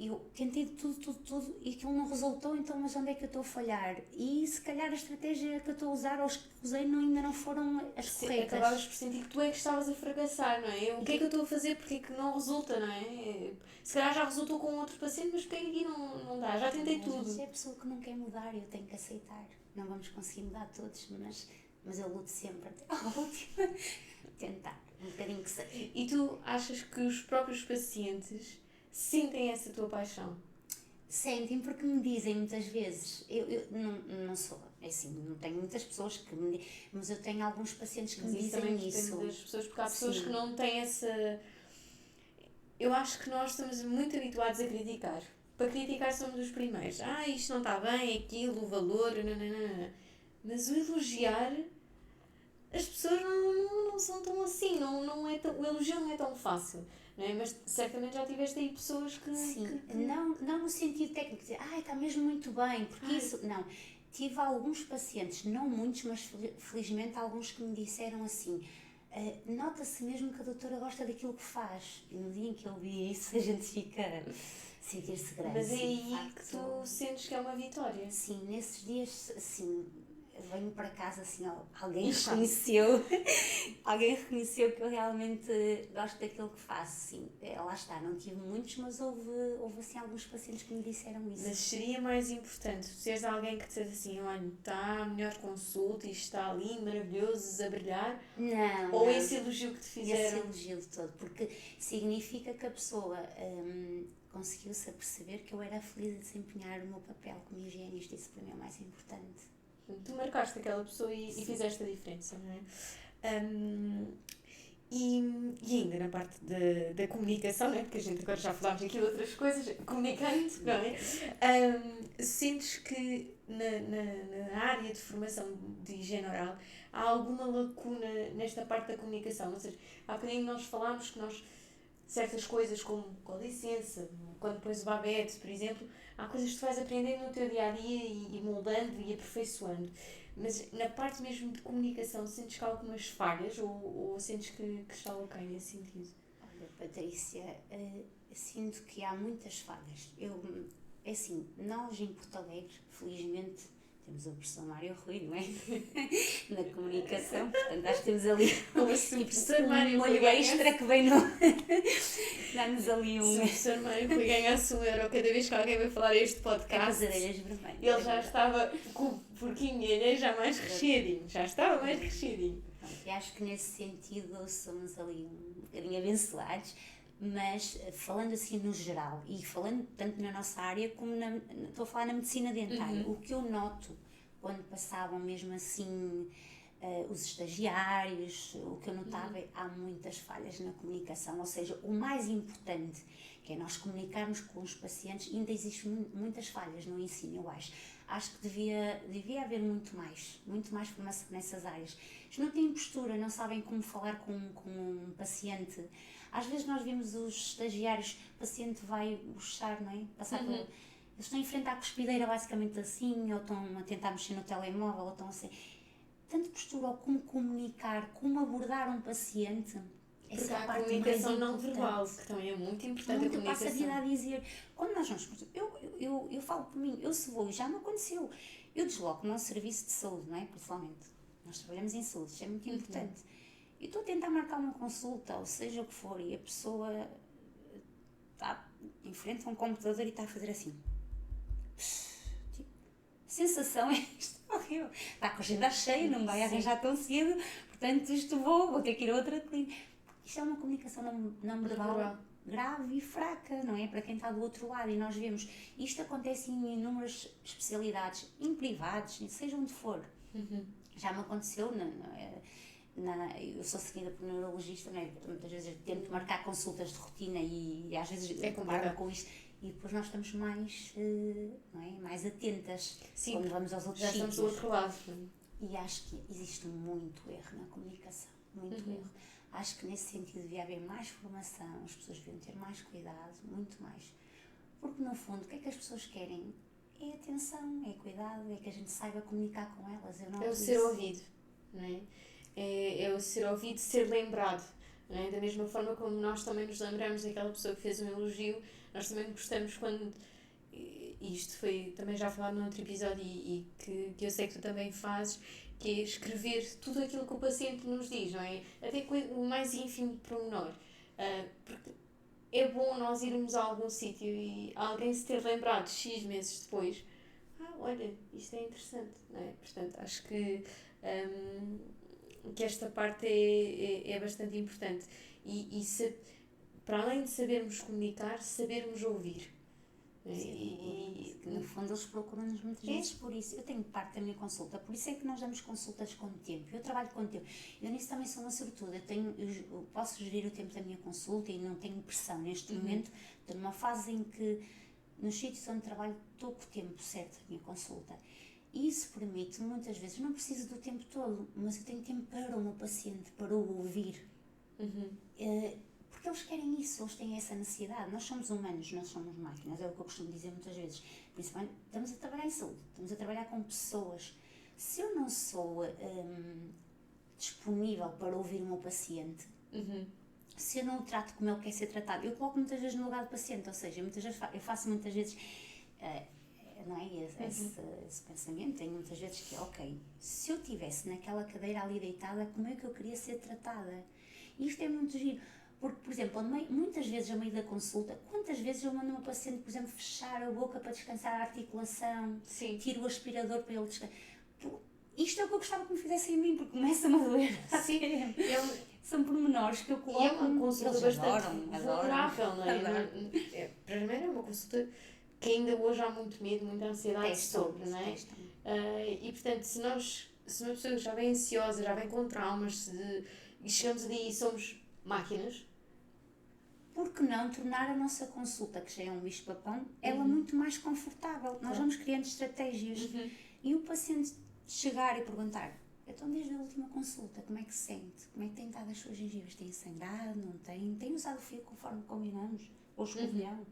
eu tentei de tudo e aquilo não resultou, então mas onde é que eu estou a falhar? E se calhar a estratégia que eu estou a usar ou as que usei ainda não foram as corretas. Acabavas por sentir que tu é que estavas a fracassar, não é? O que é que eu estou a fazer, porque é que não resulta, não é? Se calhar já resultou com outro paciente, mas porque é que aqui não dá? Já tentei tudo. Mas é a pessoa que não quer mudar, eu tenho que aceitar. Não vamos conseguir mudar todos, mas eu luto sempre até ao último. Tentar, um bocadinho que seja. E tu achas que os próprios pacientes sentem essa tua paixão? Sentem, porque me dizem muitas vezes, eu não sou, é assim, não tenho muitas pessoas que me dizem, mas eu tenho alguns pacientes que me dizem isso. Das pessoas, porque há pessoas Sim. que não têm essa... Eu acho que nós estamos muito habituados a criticar. Para criticar somos os primeiros. Isto não está bem, aquilo, o valor, nananana. Mas o elogiar, as pessoas não são tão assim, não é tão, o elogio não é tão fácil. Não é? Mas certamente já tiveste aí pessoas que... Sim, não no sentido técnico de dizer, está mesmo muito bem, porque isso, não. Tive alguns pacientes, não muitos, mas felizmente alguns que me disseram assim, nota-se mesmo que a doutora gosta daquilo que faz. E no dia em que eu vi isso, a gente fica a sentir-se grande. Mas é sim, aí de facto. que tu sentes que é uma vitória. Sim, nesses dias, assim, venho para casa assim, alguém reconheceu que eu realmente gosto daquilo que faço, sim. Lá está, não tive muitos, mas houve assim alguns pacientes que me disseram isso. Mas seria mais importante tu seres alguém que te dissesse assim, olha, está a melhor consulta, isto está ali, maravilhoso, a brilhar? Não. Ou esse elogio que te fizeram? Esse elogio de todo, porque significa que a pessoa conseguiu-se a perceber que eu era feliz a desempenhar o meu papel como higienista, isso para mim é o mais importante. Tu marcaste aquela pessoa e fizeste a diferença, não é? E ainda na parte da comunicação, não é? Porque a gente agora já falámos aqui de outras coisas, comunicando, não é? Sentes que na área de formação de higiene oral há alguma lacuna nesta parte da comunicação? Ou seja, há bocadinho nós falámos que nós, certas coisas como, com licença, quando pões o babete, por exemplo, há coisas que tu vais aprendendo no teu dia-a-dia e moldando e aperfeiçoando. Mas na parte mesmo de comunicação, sentes que há algumas falhas ou sentes que está ok nesse sentido? Olha, Patrícia, sinto que há muitas falhas. É assim, nós em Porto Alegre, felizmente, temos o professor Mário Rui, não é? Na comunicação, portanto, acho que temos ali um molho extra que vem no... Dá-nos ali Se o professor Mário Rui ganhasse €1 cada vez que alguém vai falar este podcast, as orelhas vermelhas. ele já estava com o porquinho alheio já mais recheadinho. Já estava mais recheadinho. E acho que nesse sentido somos ali um bocadinho abençoados, mas falando assim no geral, e falando tanto na nossa área como estou a falar na medicina dentária, o que eu noto quando passavam mesmo assim os estagiários, o que eu notava é que há muitas falhas na comunicação, ou seja, o mais importante que é nós comunicarmos com os pacientes, ainda existem muitas falhas no ensino, eu acho. Acho que devia haver muito mais formação nessas áreas. Eles não têm postura, não sabem como falar com um paciente. Às vezes nós vemos os estagiários, o paciente vai bochar, não é? Passar eles estão em frente à cuspideira basicamente assim, ou estão a tentar mexer no telemóvel, ou estão assim. Tanto postura, ou como comunicar, como abordar um paciente. Porque há a comunicação não verbal, que também é muito importante. Nunca passa a vida a dizer, quando nós vamos, eu falo por mim, eu se vou, já me aconteceu, eu desloco-me a um serviço de saúde, não é? Principalmente, nós trabalhamos em saúde, isto é muito importante. Eu estou a tentar marcar uma consulta, ou seja o que for, e a pessoa está em frente a um computador e está a fazer assim. Tipo, a sensação é isto horrível. Está com a agenda cheia, não vai arranjar tão cedo, portanto isto vou ter que ir a outra clínica. Isto é uma comunicação não verbal grave e fraca, não é? Para quem está do outro lado, e nós vemos, isto acontece em inúmeras especialidades, em privados, seja onde for. Já me aconteceu, eu sou seguida por neurologista, não é? Muitas vezes eu tento marcar consultas de rotina e às vezes comparo com isto, e depois nós estamos mais, não é? Mais atentas quando vamos aos outros sítios. Já estamos do outro lado. E acho que existe muito erro na comunicação, muito erro. Acho que nesse sentido devia haver mais formação, as pessoas deviam ter mais cuidado, muito mais. Porque no fundo, o que é que as pessoas querem? É atenção, é cuidado, é que a gente saiba comunicar com elas. É o ser ouvido, não é? É o ser ouvido, ser lembrado. Não é? Da mesma forma como nós também nos lembramos daquela pessoa que fez um elogio, nós também gostamos quando... E isto foi também já falado num outro episódio e que eu sei que tu também fazes, que é escrever tudo aquilo que o paciente nos diz, não é? Até o mais ínfimo pormenor. Porque é bom nós irmos a algum sítio e alguém se ter lembrado X meses depois, olha, isto é interessante, não é? Portanto, acho que esta parte é bastante importante. Para além de sabermos comunicar, sabermos ouvir. Sim, no fundo eles procuram-nos muitas vezes por isso. Eu tenho parte da minha consulta, por isso é que nós damos consultas com tempo. Eu trabalho com tempo. Eu nisso também sou uma sortuda. Eu posso gerir o tempo da minha consulta e não tenho pressão. Neste momento estou numa fase em que nos sítios onde trabalho estou com o tempo certo da minha consulta. E isso permite, muitas vezes, não preciso do tempo todo, mas eu tenho tempo para o meu paciente, para o ouvir. Porque eles querem isso, eles têm essa necessidade. Nós somos humanos, não somos máquinas, é o que eu costumo dizer muitas vezes. Principalmente, estamos a trabalhar em saúde, estamos a trabalhar com pessoas. Se eu não sou disponível para ouvir o meu paciente, se eu não o trato como ele quer ser tratado, eu coloco muitas vezes no lugar do paciente, ou seja, muitas vezes, eu faço muitas vezes, não é? Esse pensamento, tenho muitas vezes que, ok, se eu estivesse naquela cadeira ali deitada, como é que eu queria ser tratada? E isto é muito giro. Porque, por exemplo, muitas vezes a meio da consulta, quantas vezes eu mando o meu paciente, por exemplo, fechar a boca para descansar a articulação, tiro o aspirador para ele descansar. Isto é o que eu gostava que me fizessem a mim, porque começa-me a doer. Sim, são pormenores que eu coloco. E é uma consulta bastante vulnerável, não é? Para mim é uma consulta que ainda hoje há muito medo, muita ansiedade sobre, não é? E portanto, se uma pessoa já vem ansiosa, já vem com traumas, e chegamos ali e somos máquinas, por que não tornar a nossa consulta, que já é um bicho-papão, ela muito mais confortável? Nós vamos criando estratégias. E o paciente chegar e perguntar, então desde a última consulta, como é que se sente? Como é que têm estado as suas gengivas? Têm sangrado? Não têm? Têm usado o fio conforme combinamos? Ou escovilhão?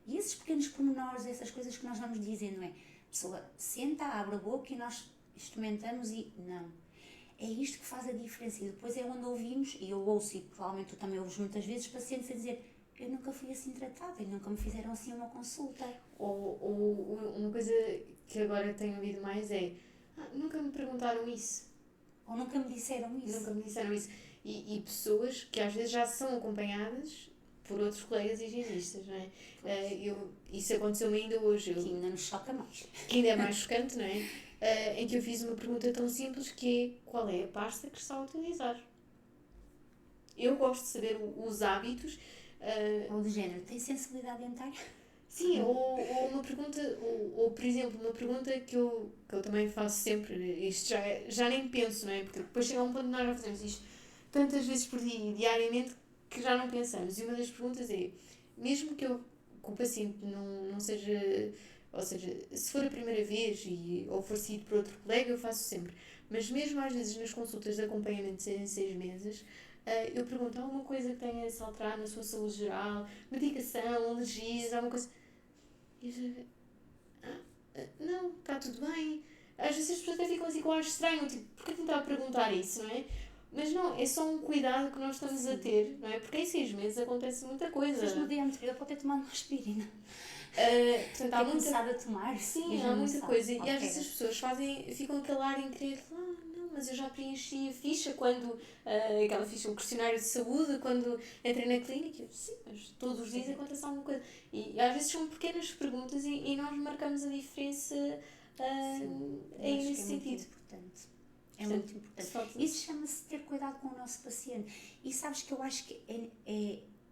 E esses pequenos pormenores, essas coisas que nós vamos dizendo, não é? A pessoa senta, abre a boca e nós instrumentamos e não. É isto que faz a diferença. E depois é onde ouvimos, e eu ouço, e provavelmente tu também ouves muitas vezes, pacientes a dizer, eu nunca fui assim tratada, e nunca me fizeram assim uma consulta. Ou uma coisa que agora tenho ouvido mais é, nunca me perguntaram isso. Ou nunca me disseram isso. Nunca me disseram isso. E pessoas que às vezes já são acompanhadas por outros colegas higienistas, não é? Isso aconteceu-me ainda hoje. Que ainda nos choca mais. Que ainda é mais chocante, não é? Em que eu fiz uma pergunta tão simples que é, qual é a pasta que está a utilizar? Eu gosto de saber os hábitos. Ou do género, tem sensibilidade dentária? Sim, ou uma pergunta, ou por exemplo, uma pergunta que eu também faço sempre, isto já nem penso, não é? Porque depois chega um ponto de nós já fazemos isto tantas vezes por dia, diariamente, que já não pensamos. E uma das perguntas é, mesmo que o paciente não seja, ou seja, se for a primeira vez ou for seguido por outro colega, eu faço sempre. Mas mesmo às vezes nas consultas de acompanhamento de 6 meses, eu pergunto, há alguma coisa que tenha a se alterar na sua saúde geral? Medicação, alergias, alguma coisa? E eu já, não, está tudo bem. Às vezes as pessoas até ficam assim com ar estranho, tipo, porquê que me está a perguntar isso, não é? Mas não, é só um cuidado que nós estamos a ter, não é? Porque em 6 meses acontece muita coisa. Mas no dia anterior pode ter tomado uma aspirina. Portanto, Há há muita... começado a tomar. Sim, há muita coisa. E às vezes as pessoas ficam a calar em querer, não, mas eu já preenchi a ficha quando, aquela ficha, o questionário de saúde, quando entrei na clínica. Eu, sim, mas todos os dias acontece alguma coisa. E às vezes são pequenas perguntas e nós marcamos a diferença aí nesse sentido. É muito importante. Isso chama-se ter cuidado com o nosso paciente. E sabes que eu acho que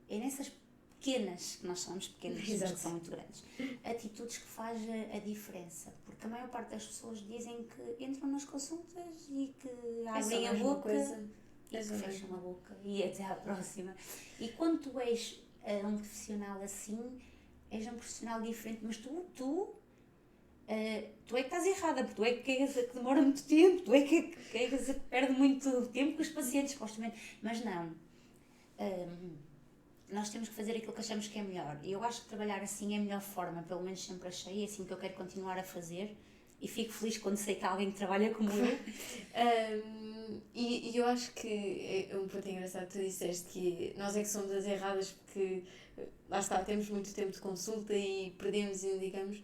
é nessas pequenas, que nós chamamos pequenas, mas que são muito grandes, atitudes que faz a diferença. Porque a maior parte das pessoas dizem que entram nas consultas e que abrem a boca e que fecham a boca e até à próxima. E quando tu és um profissional assim, és um profissional diferente, mas tu é que estás errada, porque tu é que és a que demora muito tempo, tu é que és a que perde muito tempo com os pacientes, supostamente. Mas não. Nós temos que fazer aquilo que achamos que é melhor. E eu acho que trabalhar assim é a melhor forma, pelo menos sempre achei, é assim que eu quero continuar a fazer. E fico feliz quando sei que há alguém que trabalha como eu. E eu acho que é um ponto engraçado. Tu disseste que nós é que somos as erradas porque, lá está, temos muito tempo de consulta e perdemos e indicamos.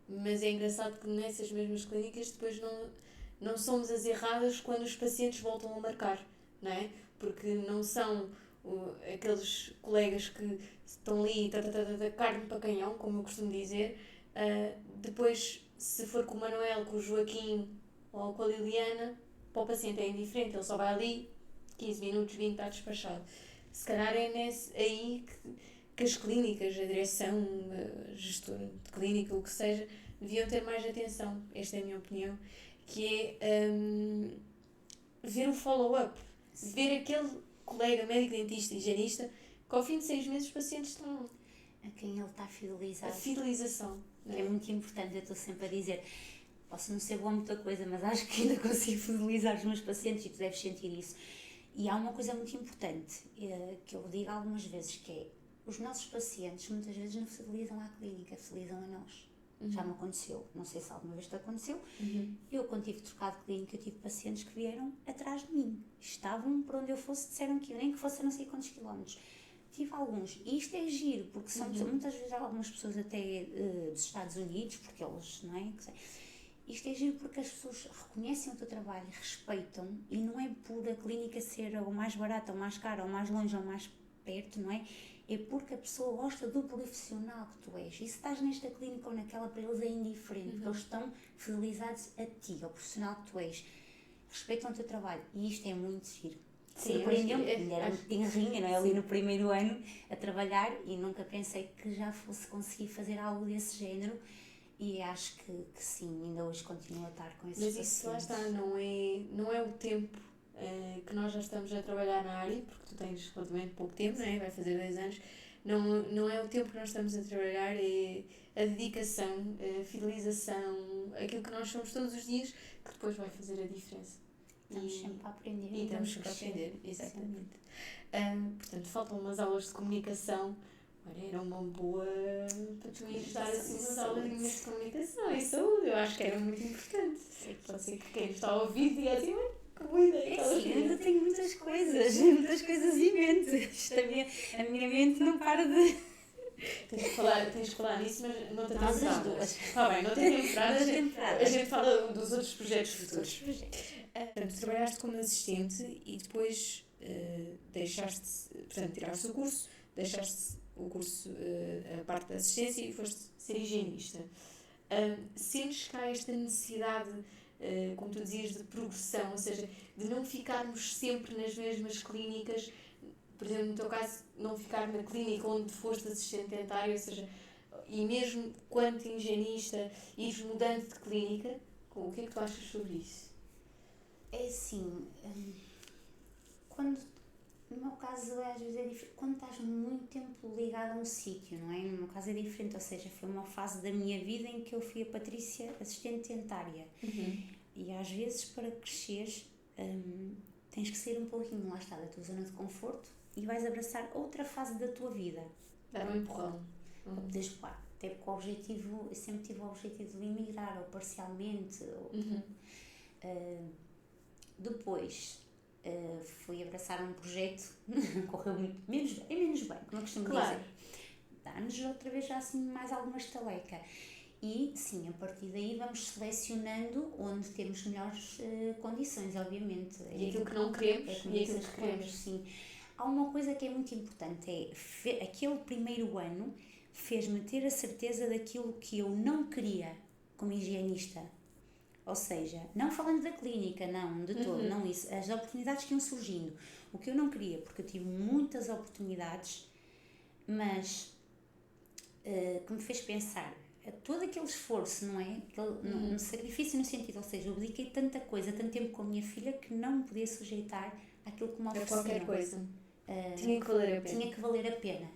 Mas é engraçado que nessas mesmas clínicas depois não somos as erradas quando os pacientes voltam a marcar, não é? Porque não são aqueles colegas que estão ali, carne para canhão, como eu costumo dizer. Depois, se for com o Manuel, com o Joaquim ou com a Liliana, para o paciente é indiferente, ele só vai ali, 15 minutos, 20, está despachado. Se calhar é aí que as clínicas, a direção, a gestor de clínica, o que seja, deviam ter mais atenção, esta é a minha opinião, que é ver o follow-up, ver aquele colega médico, dentista, higienista, que ao fim de 6 meses os pacientes estão... A quem ele está fidelizado. A fidelização. É muito importante, eu estou sempre a dizer, posso não ser boa a muita coisa, mas acho que ainda consigo fidelizar os meus pacientes e tu deves sentir isso. E há uma coisa muito importante, que eu digo algumas vezes, que é, os nossos pacientes muitas vezes não fidelizam à clínica, fidelizam a nós. Já me aconteceu, não sei se alguma vez te aconteceu. Eu, quando tive trocado de clínica, tive pacientes que vieram atrás de mim. Estavam por onde eu fosse, disseram que eu nem que fosse a não sei quantos quilómetros. Tive alguns, e isto é giro, porque são muitas vezes algumas pessoas até dos Estados Unidos, porque eles, não é? Isto é giro porque as pessoas reconhecem o teu trabalho, respeitam, e não é por a clínica ser ou mais barata, ou mais cara, ou mais longe, ou mais perto, não é? É porque a pessoa gosta do profissional que tu és. E se estás nesta clínica ou naquela, para eles é indiferente, porque eles estão fidelizados a ti, ao profissional que tu és. Respeitam o teu trabalho, e isto é muito giro. Surpreendeu-me, ainda era muito tenrinha, não é? Ali no primeiro ano a trabalhar, e nunca pensei que já fosse conseguir fazer algo desse género, e acho que sim, ainda hoje continuo a estar com esses pacientes. Mas isso lá está, não é o tempo que nós já estamos a trabalhar na área, porque tu tens relativamente pouco tempo, não é? Vai fazer 2 anos, não é o tempo que nós estamos a trabalhar, é a dedicação, a fidelização, aquilo que nós somos todos os dias, que depois vai fazer a diferença. Estamos sempre a aprender. E estamos sempre a aprender, exatamente. Portanto, faltam umas aulas de comunicação. Olha, era uma boa para tu ires dar assim umas aulas de comunicação e saúde. Eu acho que era muito importante. Pode ser que quem está a ouvir diga assim, que boa ideia. Sim, eu ainda tenho muitas coisas em mente. A minha mente não para de... Tens que falar nisso, mas não te Nós as duas. Está bem, não tem temporada. A gente fala dos outros projetos futuros. Portanto, trabalhaste como assistente e depois tiraste o curso, deixaste o curso, a parte da assistência e foste ser higienista. Sentes que há esta necessidade, como tu dizias, de progressão, ou seja, de não ficarmos sempre nas mesmas clínicas, por exemplo, no teu caso, não ficar na clínica onde foste assistente dentário, ou seja, e mesmo quanto higienista, ires mudando de clínica, o que é que tu achas sobre isso? É assim, no meu caso às vezes é diferente, quando estás muito tempo ligado a um sítio, não é? No meu caso é diferente, ou seja, foi uma fase da minha vida em que eu fui a Patrícia, assistente dentária. E às vezes para cresceres tens que sair um pouquinho, lá está, da tua zona de conforto e vais abraçar outra fase da tua vida. Dar um empurrão. Para poderes voar. Até com o objetivo, eu sempre tive o objetivo de emigrar, ou parcialmente, depois fui abraçar um projeto, correu menos bem, como eu costumo dizer. dá-nos outra vez já assim mais alguma estaleca. E sim, a partir daí vamos selecionando onde temos melhores condições, obviamente. E aquilo que não queremos como e aquilo as que queremos. sim. Há uma coisa que é muito importante, aquele primeiro ano fez-me ter a certeza daquilo que eu não queria como higienista. Ou seja, não falando da clínica, não, de todo, não isso. As oportunidades que iam surgindo. O que eu não queria, porque eu tive muitas oportunidades, mas que me fez pensar, todo aquele esforço, não é? Um sacrifício no sentido, ou seja, eu dediquei tanta coisa, tanto tempo com a minha filha, que não me podia sujeitar àquilo que me ofereciam. Qualquer coisa. Tinha que valer a pena. Tinha que valer a pena.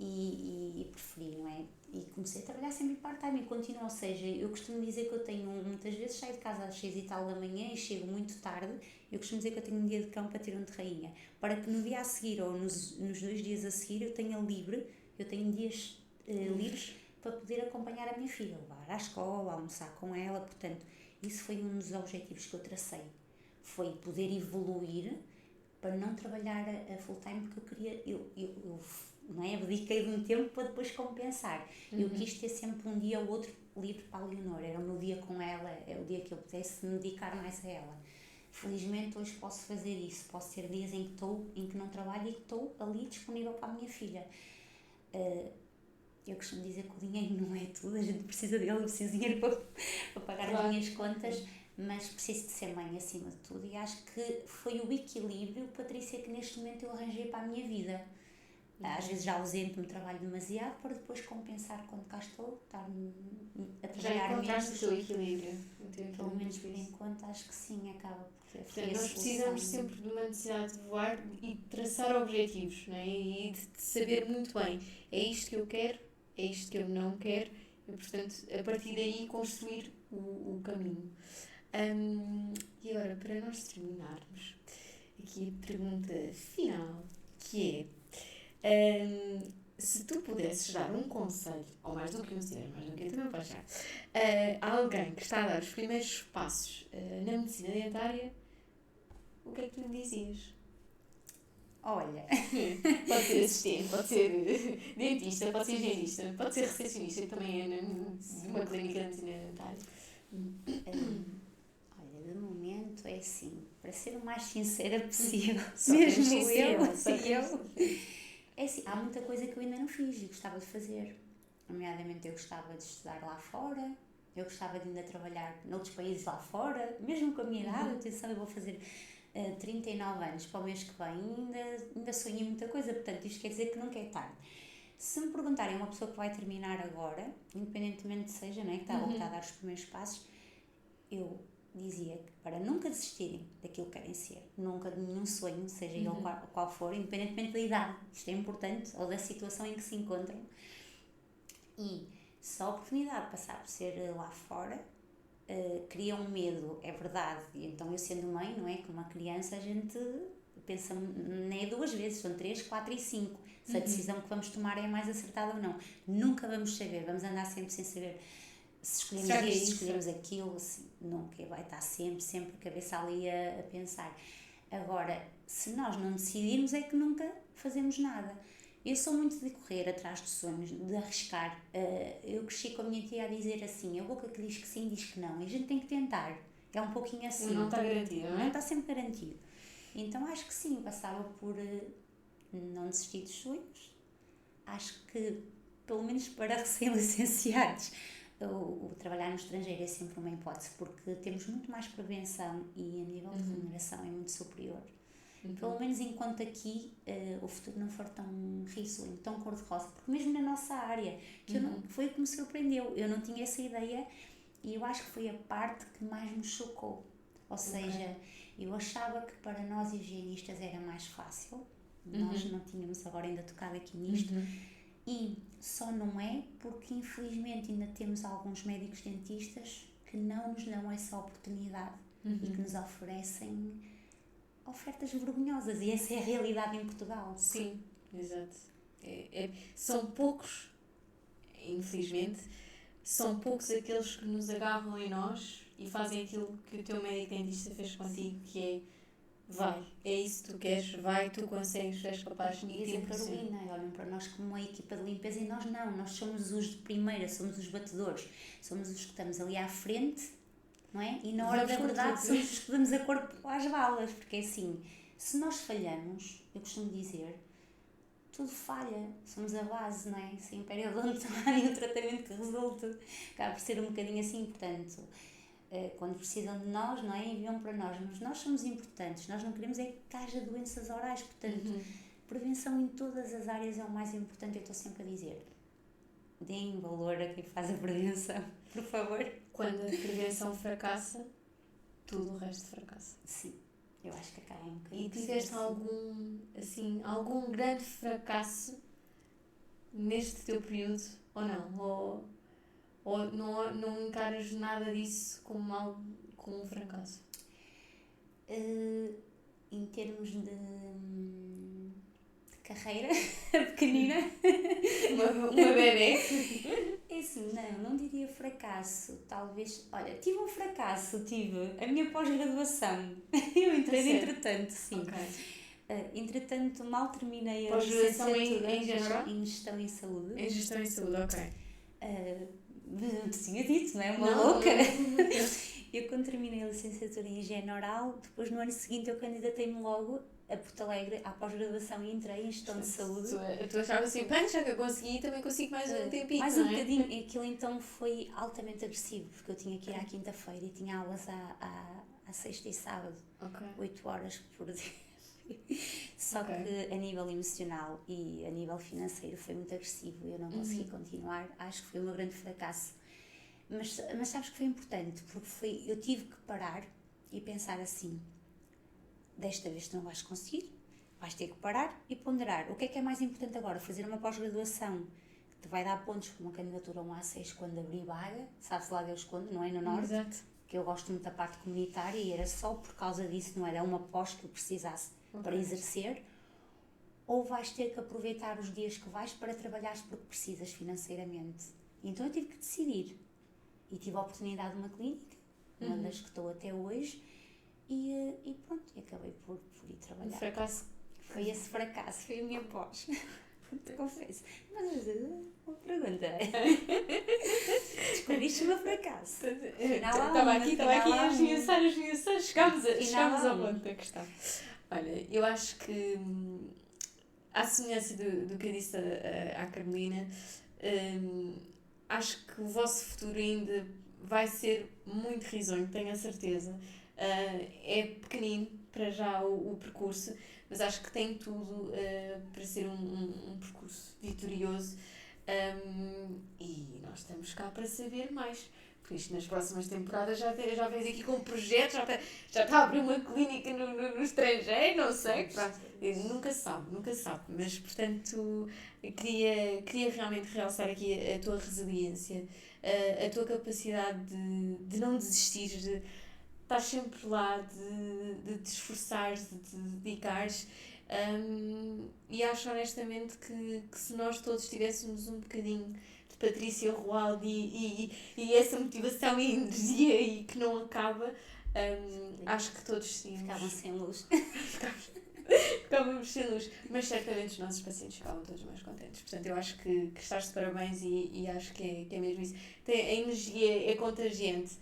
E preferi, não é? E comecei a trabalhar sempre part-time e continuo, ou seja, eu costumo dizer que eu tenho, muitas vezes saio de casa às 6 e tal da manhã e chego muito tarde, eu costumo dizer que eu tenho um dia de cão para ter um de rainha, para que no dia a seguir ou nos 2 dias a seguir eu tenha livre, eu tenho dias livres para poder acompanhar a minha filha, levar à escola, almoçar com ela, portanto, isso foi um dos objetivos que eu tracei, foi poder evoluir para não trabalhar a full time, porque eu queria, eu não é? Abdiquei de um tempo para depois compensar. Eu quis ter sempre um dia ou outro livre para a Leonor, era o meu dia com ela, é o dia que eu pudesse me dedicar mais a ela. Felizmente hoje posso fazer isso, posso ter dias em que não trabalho e que estou ali disponível para a minha filha. Eu costumo dizer que o dinheiro não é tudo, a gente precisa dele, eu preciso de dinheiro para pagar as minhas contas, mas preciso de ser mãe acima de tudo, e acho que foi o equilíbrio, Patrícia, que neste momento eu arranjei para a minha vida. Às vezes já ausento-me, trabalho demasiado para depois compensar quando cá estou, estar a trabalhar menos. Já encontraste o teu equilíbrio. Pelo menos por enquanto, acho que sim, acaba por ser. Nós precisamos sempre de uma necessidade de voar e de traçar objetivos, não é? E de saber muito bem, é isto que eu quero, é isto que eu não quero, e portanto, a partir daí construir o caminho. E agora, para nós terminarmos, aqui a pergunta final, que é, se tu pudesses dar um conselho, ou mais do que um, se tiver mais do que eu também podes dar, a alguém que está a dar os primeiros passos na medicina dentária, o que é que tu lhe dizias? Olha, pode ser assistente, pode ser dentista, pode ser higienista, pode ser recepcionista, que também é numa clínica de medicina dentária. Olha, de momento é assim, para ser o mais sincera possível, mesmo eu, é assim, há muita coisa que eu ainda não fiz e gostava de fazer. Nomeadamente, eu gostava de estudar lá fora, eu gostava de ainda trabalhar noutros países lá fora, mesmo com a minha idade, atenção, eu vou fazer 39 anos para o mês que vem, ainda sonhei muita coisa, portanto, isto quer dizer que nunca é tarde. Se me perguntarem uma pessoa que vai terminar agora, independentemente seja, não é, que está a dar os primeiros passos, eu dizia que para nunca desistirem daquilo que querem ser, nunca de nenhum sonho, seja ele qual for, independentemente da idade, isto é importante, ou da situação em que se encontram, e se a oportunidade de passar por ser lá fora, cria um medo, é verdade, e então eu sendo mãe, não é, como uma criança a gente pensa, não é 2 vezes, são 3, 4 e 5, se a decisão que vamos tomar é mais acertada ou não, nunca vamos saber, vamos andar sempre sem saber se escolhemos isto, se escolhemos aquilo, assim, nunca vai estar sempre a cabeça ali a pensar. Agora, se nós não decidirmos é que nunca fazemos nada. Eu sou muito de correr atrás de sonhos, de arriscar. Eu cresci com a minha tia a dizer assim, a boca que diz que sim, diz que não, e a gente tem que tentar. É um pouquinho assim. Não está garantido, não é? Não está sempre garantido. Então acho que sim, passava por não desistir dos sonhos. Acho que, pelo menos para recém-licenciados, o trabalhar no estrangeiro é sempre uma hipótese, porque temos muito mais prevenção e a nível de remuneração é muito superior. Pelo menos enquanto aqui o futuro não for tão risonho, tão cor-de-rosa, porque mesmo na nossa área, que foi o que me surpreendeu, eu não tinha essa ideia e eu acho que foi a parte que mais me chocou. Ou seja, eu achava que para nós higienistas era mais fácil, nós não tínhamos agora ainda tocado aqui nisto, e só não é porque infelizmente ainda temos alguns médicos dentistas que não nos dão essa oportunidade e que nos oferecem ofertas vergonhosas, e essa é a realidade em Portugal. Sim, exato. São poucos, infelizmente, são poucos aqueles que nos agarram em nós e fazem aquilo que o teu médico dentista fez contigo, que é vai, é isso que tu queres, vai, tu consegues, és capaz E de dizem Carolina, olham para nós como uma equipa de limpeza e nós não, nós somos os de primeira, somos os batedores, somos os que estamos ali à frente, não é? E na hora da verdade somos os que damos a corpo às balas, porque é assim, se nós falhamos, eu costumo dizer, tudo falha, somos a base, não é? Sem periodontário e o tratamento que resulta, acaba por ser um bocadinho assim, portanto, quando precisam de nós, não é? Enviam para nós, mas nós somos importantes, nós não queremos é que haja doenças orais, portanto, prevenção em todas as áreas é o mais importante, eu estou sempre a dizer. Deem valor a quem faz a prevenção, por favor. Quando a prevenção fracassa, tudo o resto fracassa. Sim, eu acho que acaba um bocadinho. E tiveste algum grande fracasso neste teu período, ou não? Ou não encaras nada disso como um fracasso? Em termos de carreira pequenina, Uma bebê? é assim, não diria fracasso, talvez, olha, tive um fracasso, a minha pós-graduação, eu entrei de entretanto, sim. Okay. Entretanto, mal terminei a pós-graduação licenciatura em Gestão e Saúde. Em Gestão e Saúde, ok. Tinha dito, não é? Uma louca! Eu, quando terminei a licenciatura em Higiene Oral, depois no ano seguinte eu candidatei-me logo a Porto Alegre à pós-graduação e entrei em Gestão de Saúde. Tu achavas assim, bem, já que eu consegui, também consigo mais um tempinho, mais um bocadinho. E aquilo então foi altamente agressivo, porque eu tinha que ir à quinta-feira e tinha aulas à sexta e sábado, 8 horas por dia. Só que a nível emocional e a nível financeiro foi muito agressivo, eu não consegui continuar, acho que foi um grande fracasso. Mas sabes que foi importante, porque eu tive que parar e pensar assim, desta vez tu não vais conseguir, vais ter que parar e ponderar, o que é mais importante agora? Fazer uma pós-graduação que te vai dar pontos para uma candidatura a um A6 quando abrir vaga, sabe-se lá Deus quando, não é? No Norte. Exato. Que eu gosto muito da parte comunitária e era só por causa disso, não era uma pós que eu precisasse para exercer, ou vais ter que aproveitar os dias que vais para trabalhares porque precisas financeiramente. Então eu tive que decidir e tive a oportunidade de uma clínica, uma das que estou até hoje, e pronto, acabei por ir trabalhar. Um fracasso. Foi esse fracasso, foi a minha pós. Confesso. Mas uma pergunta. Descobriste o meu fracasso. Estava aqui a esmiuçar. Chegámos ao ponto da questão. Olha, eu acho que, à semelhança do que eu disse à Carolina, acho que o vosso futuro ainda vai ser muito risonho, tenho a certeza. É pequenino para já o percurso, mas acho que tem tudo para ser um percurso vitorioso, e nós estamos cá para saber mais. Por isto, nas próximas temporadas já vens aqui com um projeto, já está a abrir uma clínica no estrangeiro, não sei. Nunca se sabe. Mas, portanto, queria realmente realçar aqui a tua resiliência, a tua capacidade de não desistir, de estar sempre lá, de te esforçares, de te dedicares. E acho honestamente que se nós todos tivéssemos um bocadinho de Patrícia Roaldo e essa motivação e energia e que não acaba, acho que todos sim. Ficavam sem luz. Ficávamos sem luz, mas certamente os nossos pacientes ficavam todos mais contentes. Portanto, eu acho que estás de parabéns e acho que é mesmo isso. A energia é contagiante.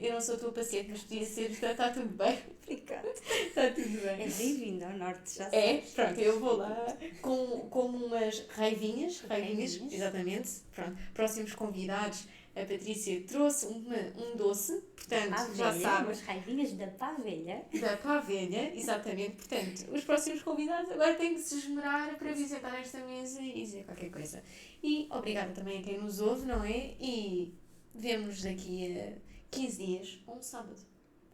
Eu não sou a tua paciente, mas podia ser, está tudo bem. Obrigada. Está tudo bem. É bem-vindo ao Norte, já sabes. Pronto, eu vou lá com umas raivinhas, exatamente. Pronto, próximos convidados, a Patrícia trouxe um doce, portanto, já sabes. As raivinhas da pavelha. Da pavelha, exatamente. Portanto, os próximos convidados agora têm que se esmerar para visitar esta mesa e dizer qualquer coisa. E obrigada também a quem nos ouve, não é? E vemo-nos daqui a 15 dias, ou um sábado.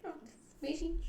Pronto. Beijinhos.